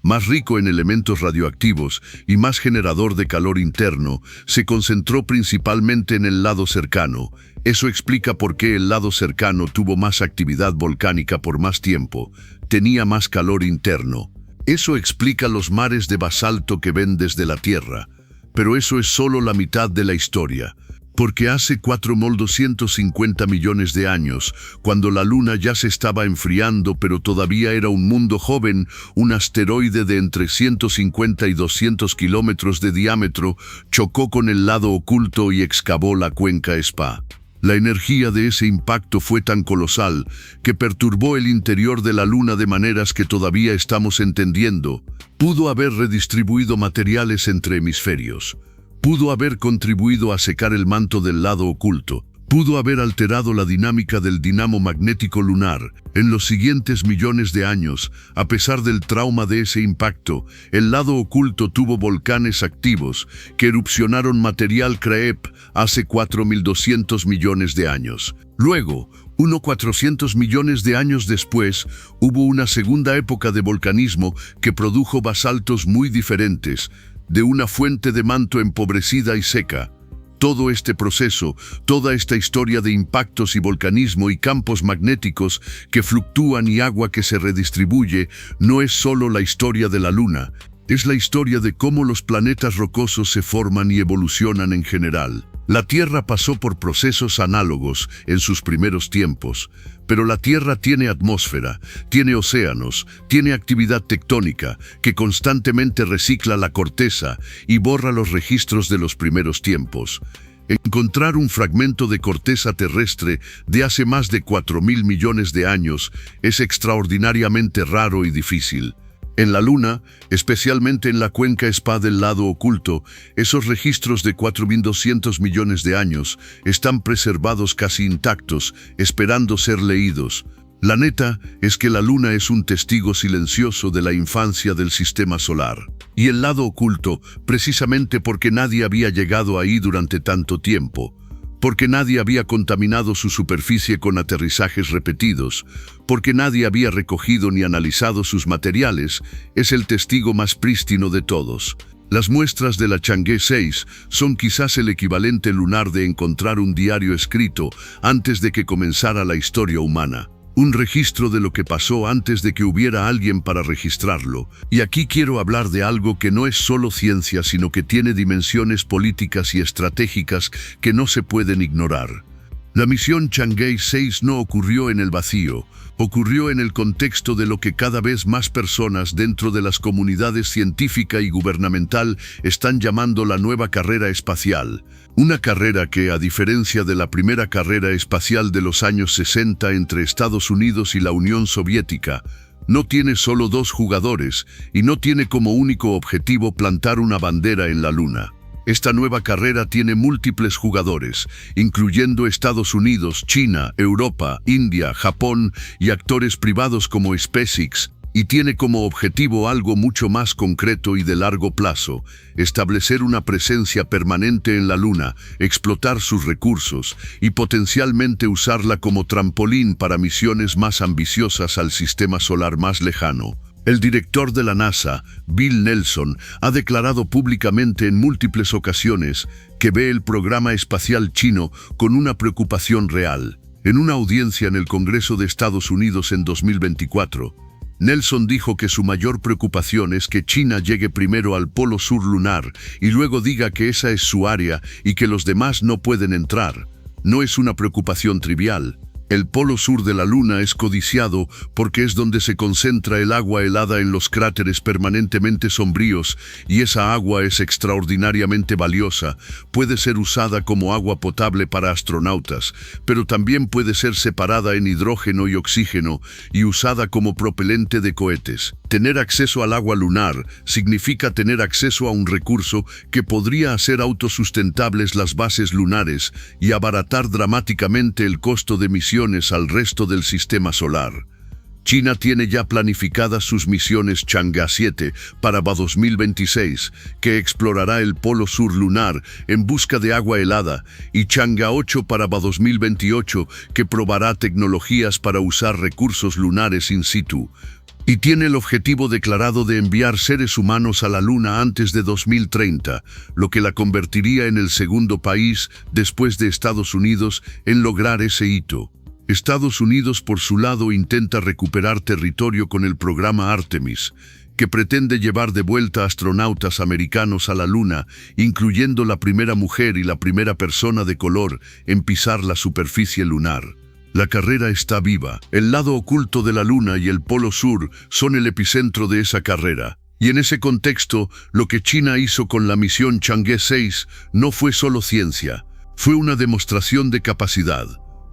más rico en elementos radioactivos y más generador de calor interno, se concentró principalmente en el lado cercano. Eso explica por qué el lado cercano tuvo más actividad volcánica por más tiempo, tenía más calor interno. Eso explica los mares de basalto que ven desde la Tierra, pero eso es solo la mitad de la historia, porque hace 4.250 millones de años, cuando la Luna ya se estaba enfriando pero todavía era un mundo joven, un asteroide de entre 150 y 200 kilómetros de diámetro chocó con el lado oculto y excavó la cuenca Spa. La energía de ese impacto fue tan colosal que perturbó el interior de la Luna de maneras que todavía estamos entendiendo. Pudo haber redistribuido materiales entre hemisferios. Pudo haber contribuido a secar el manto del lado oculto. Pudo haber alterado la dinámica del dinamo magnético lunar. En los siguientes millones de años, a pesar del trauma de ese impacto, el lado oculto tuvo volcanes activos que erupcionaron material CREEP hace 4.200 millones de años. Luego, 400 millones de años después, hubo una segunda época de volcanismo que produjo basaltos muy diferentes, de una fuente de manto empobrecida y seca. Todo este proceso, toda esta historia de impactos y volcanismo y campos magnéticos que fluctúan y agua que se redistribuye, no es solo la historia de la Luna, es la historia de cómo los planetas rocosos se forman y evolucionan en general. La Tierra pasó por procesos análogos en sus primeros tiempos, pero la Tierra tiene atmósfera, tiene océanos, tiene actividad tectónica que constantemente recicla la corteza y borra los registros de los primeros tiempos. Encontrar un fragmento de corteza terrestre de hace más de 4.000 millones de años es extraordinariamente raro y difícil. En la Luna, especialmente en la cuenca Spa del lado oculto, esos registros de 4.200 millones de años están preservados casi intactos, esperando ser leídos. La neta es que la Luna es un testigo silencioso de la infancia del sistema solar. Y el lado oculto, precisamente porque nadie había llegado ahí durante tanto tiempo, porque nadie había contaminado su superficie con aterrizajes repetidos, porque nadie había recogido ni analizado sus materiales, es el testigo más prístino de todos. Las muestras de la Chang'e 6 son quizás el equivalente lunar de encontrar un diario escrito antes de que comenzara la historia humana. Un registro de lo que pasó antes de que hubiera alguien para registrarlo. Y aquí quiero hablar de algo que no es solo ciencia, sino que tiene dimensiones políticas y estratégicas que no se pueden ignorar. La misión Chang'e 6 no ocurrió en el vacío, ocurrió en el contexto de lo que cada vez más personas dentro de las comunidades científica y gubernamental están llamando la nueva carrera espacial. Una carrera que, a diferencia de la primera carrera espacial de los años 60 entre Estados Unidos y la Unión Soviética, no tiene solo 2 jugadores y no tiene como único objetivo plantar una bandera en la Luna. Esta nueva carrera tiene múltiples jugadores, incluyendo Estados Unidos, China, Europa, India, Japón y actores privados como SpaceX, y tiene como objetivo algo mucho más concreto y de largo plazo: establecer una presencia permanente en la Luna, explotar sus recursos y potencialmente usarla como trampolín para misiones más ambiciosas al sistema solar más lejano. El director de la NASA, Bill Nelson, ha declarado públicamente en múltiples ocasiones que ve el programa espacial chino con una preocupación real. En una audiencia en el Congreso de Estados Unidos en 2024, Nelson dijo que su mayor preocupación es que China llegue primero al polo sur lunar y luego diga que esa es su área y que los demás no pueden entrar. No es una preocupación trivial. El polo sur de la Luna es codiciado porque es donde se concentra el agua helada en los cráteres permanentemente sombríos, y esa agua es extraordinariamente valiosa. Puede ser usada como agua potable para astronautas, pero también puede ser separada en hidrógeno y oxígeno y usada como propelente de cohetes. Tener acceso al agua lunar significa tener acceso a un recurso que podría hacer autosustentables las bases lunares y abaratar dramáticamente el costo de misiones al resto del sistema solar. China tiene ya planificadas sus misiones Chang'e 7 para 2026, que explorará el polo sur lunar en busca de agua helada, y Chang'e 8 para 2028, que probará tecnologías para usar recursos lunares in situ. Y tiene el objetivo declarado de enviar seres humanos a la Luna antes de 2030, lo que la convertiría en el segundo país, después de Estados Unidos, en lograr ese hito. Estados Unidos, por su lado, intenta recuperar territorio con el programa Artemis, que pretende llevar de vuelta astronautas americanos a la Luna, incluyendo la primera mujer y la primera persona de color en pisar la superficie lunar. La carrera está viva. El lado oculto de la Luna y el Polo Sur son el epicentro de esa carrera. Y en ese contexto, lo que China hizo con la misión Chang'e 6 no fue solo ciencia, fue una demostración de capacidad.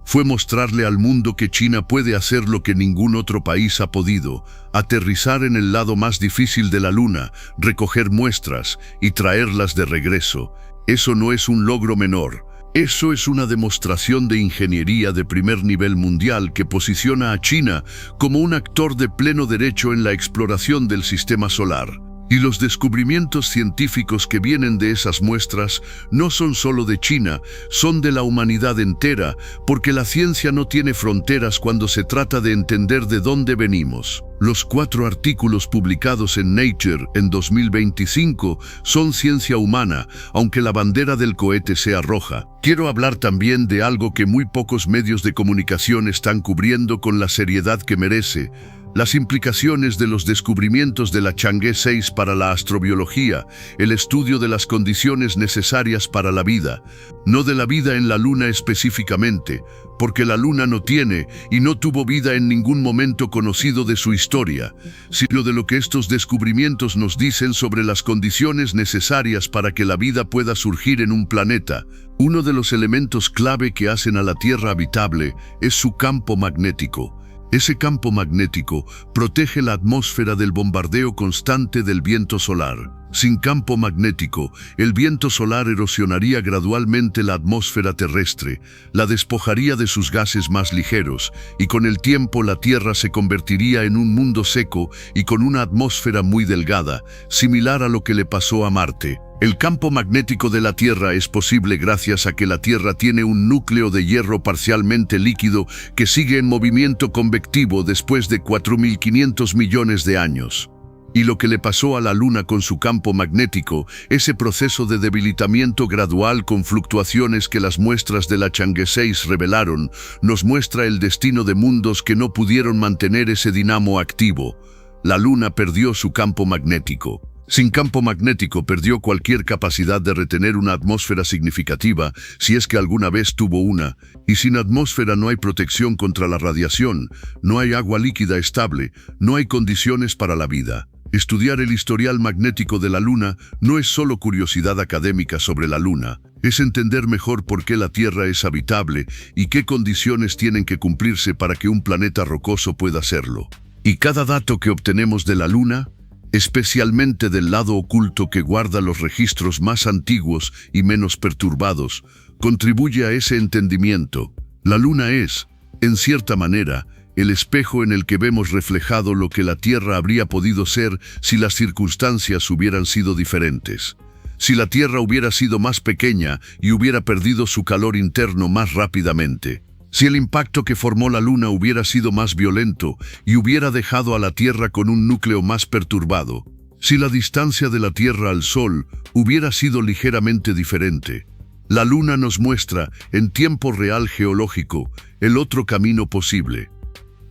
Fue mostrarle al mundo que China puede hacer lo que ningún otro país ha podido: aterrizar en el lado más difícil de la Luna, recoger muestras y traerlas de regreso. Eso no es un logro menor. Eso es una demostración de ingeniería de primer nivel mundial que posiciona a China como un actor de pleno derecho en la exploración del sistema solar. Y los descubrimientos científicos que vienen de esas muestras no son solo de China, son de la humanidad entera, porque la ciencia no tiene fronteras cuando se trata de entender de dónde venimos. Los 4 artículos publicados en Nature en 2025 son ciencia humana, aunque la bandera del cohete sea roja. Quiero hablar también de algo que muy pocos medios de comunicación están cubriendo con la seriedad que merece: las implicaciones de los descubrimientos de la Chang'e 6 para la astrobiología, el estudio de las condiciones necesarias para la vida. No de la vida en la Luna específicamente, porque la Luna no tiene y no tuvo vida en ningún momento conocido de su historia, sino de lo que estos descubrimientos nos dicen sobre las condiciones necesarias para que la vida pueda surgir en un planeta. Uno de los elementos clave que hacen a la Tierra habitable es su campo magnético. Ese campo magnético protege la atmósfera del bombardeo constante del viento solar. Sin campo magnético, el viento solar erosionaría gradualmente la atmósfera terrestre, la despojaría de sus gases más ligeros, y con el tiempo la Tierra se convertiría en un mundo seco y con una atmósfera muy delgada, similar a lo que le pasó a Marte. El campo magnético de la Tierra es posible gracias a que la Tierra tiene un núcleo de hierro parcialmente líquido que sigue en movimiento convectivo después de 4.500 millones de años. Y lo que le pasó a la Luna con su campo magnético, ese proceso de debilitamiento gradual con fluctuaciones que las muestras de la Chang'e 6 revelaron, nos muestra el destino de mundos que no pudieron mantener ese dinamo activo. La Luna perdió su campo magnético. Sin campo magnético perdió cualquier capacidad de retener una atmósfera significativa, si es que alguna vez tuvo una, y sin atmósfera no hay protección contra la radiación, no hay agua líquida estable, no hay condiciones para la vida. Estudiar el historial magnético de la Luna no es solo curiosidad académica sobre la Luna, es entender mejor por qué la Tierra es habitable y qué condiciones tienen que cumplirse para que un planeta rocoso pueda serlo. Y cada dato que obtenemos de la Luna, especialmente del lado oculto que guarda los registros más antiguos y menos perturbados, contribuye a ese entendimiento. La Luna es, en cierta manera, el espejo en el que vemos reflejado lo que la Tierra habría podido ser si las circunstancias hubieran sido diferentes. Si la Tierra hubiera sido más pequeña y hubiera perdido su calor interno más rápidamente. Si el impacto que formó la Luna hubiera sido más violento y hubiera dejado a la Tierra con un núcleo más perturbado. Si la distancia de la Tierra al Sol hubiera sido ligeramente diferente. La Luna nos muestra, en tiempo real geológico, el otro camino posible.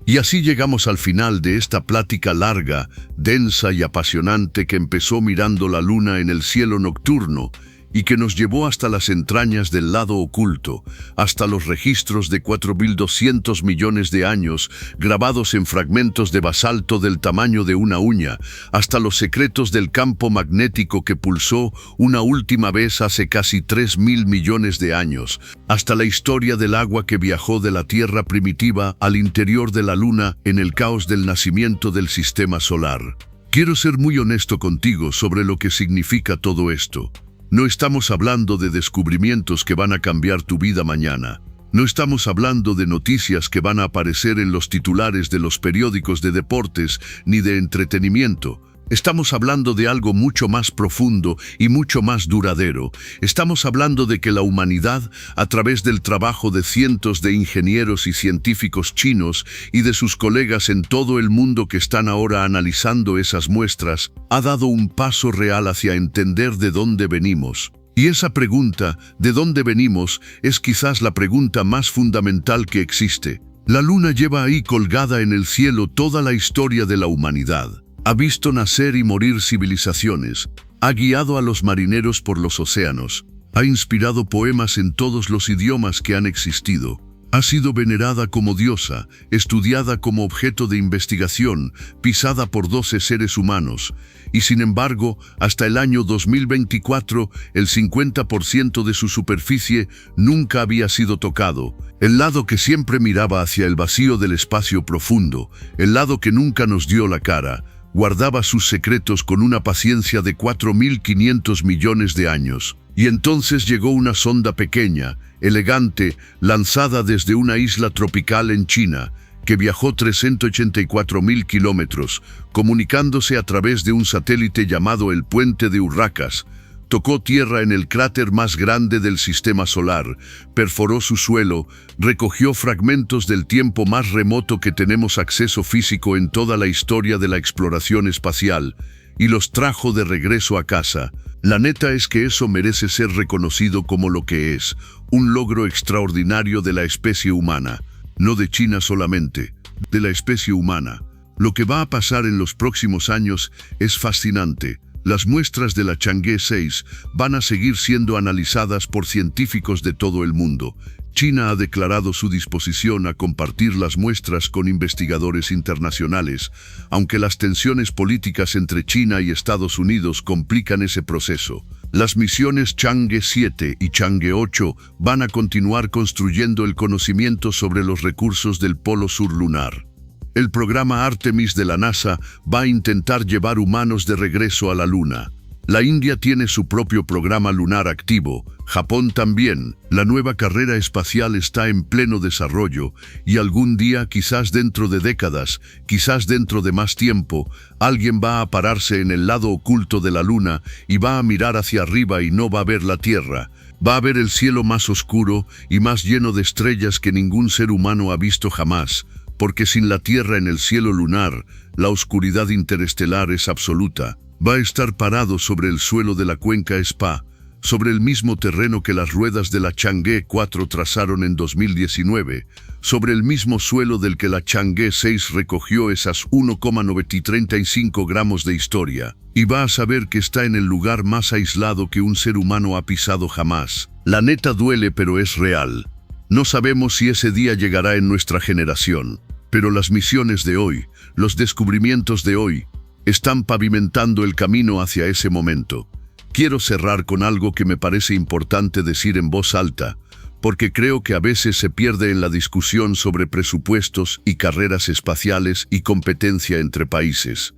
Y así llegamos al final de esta plática larga, densa y apasionante que empezó mirando la Luna en el cielo nocturno y que nos llevó hasta las entrañas del lado oculto, hasta los registros de 4.200 millones de años grabados en fragmentos de basalto del tamaño de una uña, hasta los secretos del campo magnético que pulsó una última vez hace casi 3.000 millones de años, hasta la historia del agua que viajó de la Tierra primitiva al interior de la Luna en el caos del nacimiento del sistema solar. Quiero ser muy honesto contigo sobre lo que significa todo esto. No estamos hablando de descubrimientos que van a cambiar tu vida mañana. No estamos hablando de noticias que van a aparecer en los titulares de los periódicos de deportes ni de entretenimiento. Estamos hablando de algo mucho más profundo y mucho más duradero. Estamos hablando de que la humanidad, a través del trabajo de cientos de ingenieros y científicos chinos y de sus colegas en todo el mundo que están ahora analizando esas muestras, ha dado un paso real hacia entender de dónde venimos. Y esa pregunta, ¿de dónde venimos?, es quizás la pregunta más fundamental que existe. La Luna lleva ahí colgada en el cielo toda la historia de la humanidad. Ha visto nacer y morir civilizaciones, ha guiado a los marineros por los océanos, ha inspirado poemas en todos los idiomas que han existido, ha sido venerada como diosa, estudiada como objeto de investigación, pisada por 12 seres humanos, y sin embargo, hasta el año 2024, el 50% de su superficie nunca había sido tocado. El lado que siempre miraba hacia el vacío del espacio profundo, el lado que nunca nos dio la cara, guardaba sus secretos con una paciencia de 4.500 millones de años. Y entonces llegó una sonda pequeña, elegante, lanzada desde una isla tropical en China, que viajó 384.000 kilómetros, comunicándose a través de un satélite llamado el Puente de Urracas. Tocó tierra en el cráter más grande del sistema solar, perforó su suelo, recogió fragmentos del tiempo más remoto que tenemos acceso físico en toda la historia de la exploración espacial, y los trajo de regreso a casa. La neta es que eso merece ser reconocido como lo que es, un logro extraordinario de la especie humana, no de China solamente, de la especie humana. Lo que va a pasar en los próximos años es fascinante. Las muestras de la Chang'e 6 van a seguir siendo analizadas por científicos de todo el mundo. China ha declarado su disposición a compartir las muestras con investigadores internacionales, aunque las tensiones políticas entre China y Estados Unidos complican ese proceso. Las misiones Chang'e 7 y Chang'e 8 van a continuar construyendo el conocimiento sobre los recursos del polo sur lunar. El programa Artemis de la NASA va a intentar llevar humanos de regreso a la Luna. La India tiene su propio programa lunar activo, Japón también. La nueva carrera espacial está en pleno desarrollo y algún día, quizás dentro de décadas, quizás dentro de más tiempo, alguien va a pararse en el lado oculto de la Luna y va a mirar hacia arriba y no va a ver la Tierra. Va a ver el cielo más oscuro y más lleno de estrellas que ningún ser humano ha visto jamás. porque sin la Tierra en el cielo lunar, la oscuridad interestelar es absoluta. Va a estar parado sobre el suelo de la cuenca Spa, sobre el mismo terreno que las ruedas de la Chang'e 4 trazaron en 2019, sobre el mismo suelo del que la Chang'e 6 recogió esas 1,935 gramos de historia, y va a saber que está en el lugar más aislado que un ser humano ha pisado jamás. La neta duele, pero es real. No sabemos si ese día llegará en nuestra generación, pero las misiones de hoy, los descubrimientos de hoy, están pavimentando el camino hacia ese momento. Quiero cerrar con algo que me parece importante decir en voz alta, porque creo que a veces se pierde en la discusión sobre presupuestos y carreras espaciales y competencia entre países.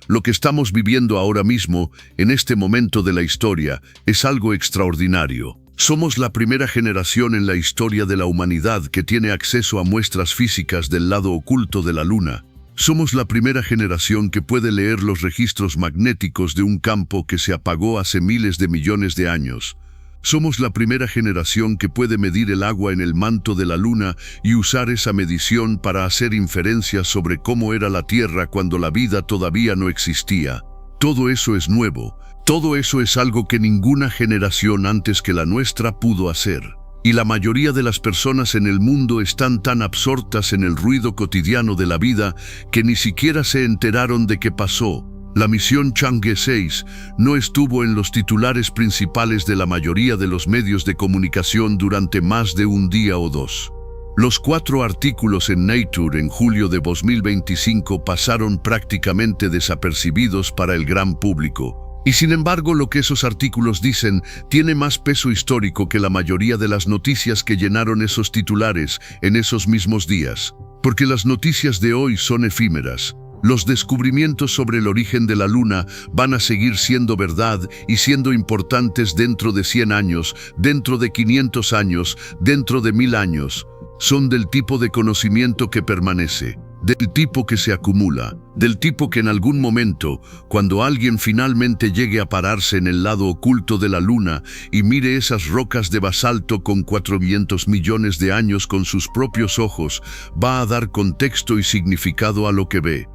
Lo que estamos viviendo ahora mismo, en este momento de la historia, es algo extraordinario. Somos la primera generación en la historia de la humanidad que tiene acceso a muestras físicas del lado oculto de la Luna. Somos la primera generación que puede leer los registros magnéticos de un campo que se apagó hace miles de millones de años. Somos la primera generación que puede medir el agua en el manto de la Luna y usar esa medición para hacer inferencias sobre cómo era la Tierra cuando la vida todavía no existía. Todo eso es nuevo. Todo eso es algo que ninguna generación antes que la nuestra pudo hacer. Y la mayoría de las personas en el mundo están tan absortas en el ruido cotidiano de la vida que ni siquiera se enteraron de qué pasó. La misión Chang'e 6 no estuvo en los titulares principales de la mayoría de los medios de comunicación durante más de un día o dos. Los 4 artículos en Nature en julio de 2025 pasaron prácticamente desapercibidos para el gran público. Y sin embargo, lo que esos artículos dicen tiene más peso histórico que la mayoría de las noticias que llenaron esos titulares en esos mismos días. Porque las noticias de hoy son efímeras. Los descubrimientos sobre el origen de la Luna van a seguir siendo verdad y siendo importantes dentro de 100 años, dentro de 500 años, dentro de 1000 años. Son del tipo de conocimiento que permanece, del tipo que se acumula, del tipo que en algún momento, cuando alguien finalmente llegue a pararse en el lado oculto de la Luna y mire esas rocas de basalto con 400 millones de años con sus propios ojos, va a dar contexto y significado a lo que ve.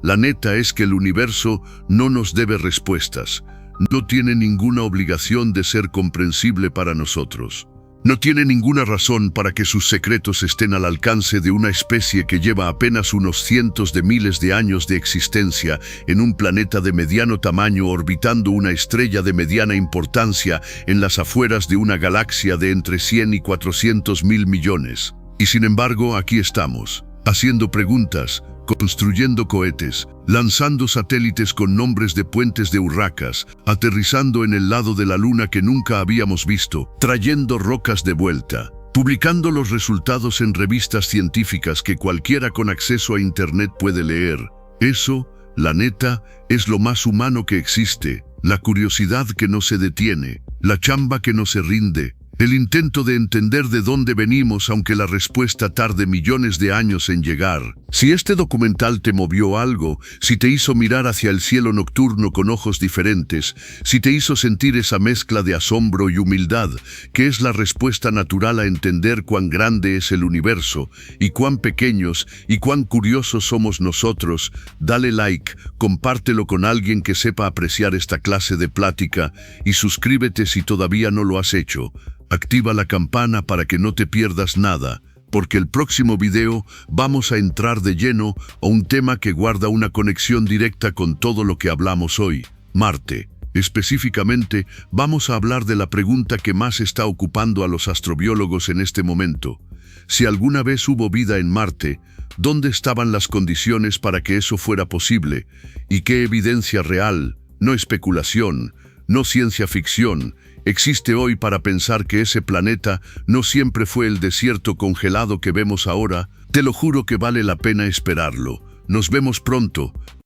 La neta es que el universo no nos debe respuestas, no tiene ninguna obligación de ser comprensible para nosotros. No tiene ninguna razón para que sus secretos estén al alcance de una especie que lleva apenas unos cientos de miles de años de existencia en un planeta de mediano tamaño orbitando una estrella de mediana importancia en las afueras de una galaxia de entre 100 y 400 mil millones. Y sin embargo, aquí estamos, haciendo preguntas, construyendo cohetes, lanzando satélites con nombres de puentes de urracas, aterrizando en el lado de la Luna que nunca habíamos visto, trayendo rocas de vuelta, publicando los resultados en revistas científicas que cualquiera con acceso a Internet puede leer. Eso, la neta, es lo más humano que existe, la curiosidad que no se detiene, la chamba que no se rinde, el intento de entender de dónde venimos aunque la respuesta tarde millones de años en llegar. Si este documental te movió algo, si te hizo mirar hacia el cielo nocturno con ojos diferentes, si te hizo sentir esa mezcla de asombro y humildad, que es la respuesta natural a entender cuán grande es el universo, y cuán pequeños y cuán curiosos somos nosotros, dale like, compártelo con alguien que sepa apreciar esta clase de plática, y suscríbete si todavía no lo has hecho. Activa la campana para que no te pierdas nada, porque el próximo video vamos a entrar de lleno a un tema que guarda una conexión directa con todo lo que hablamos hoy, Marte. Específicamente, vamos a hablar de la pregunta que más está ocupando a los astrobiólogos en este momento. Si alguna vez hubo vida en Marte, ¿dónde estaban las condiciones para que eso fuera posible? ¿Y qué evidencia real, no especulación, no ciencia ficción, existe hoy para pensar que ese planeta no siempre fue el desierto congelado que vemos ahora? Te lo juro que vale la pena esperarlo. Nos vemos pronto.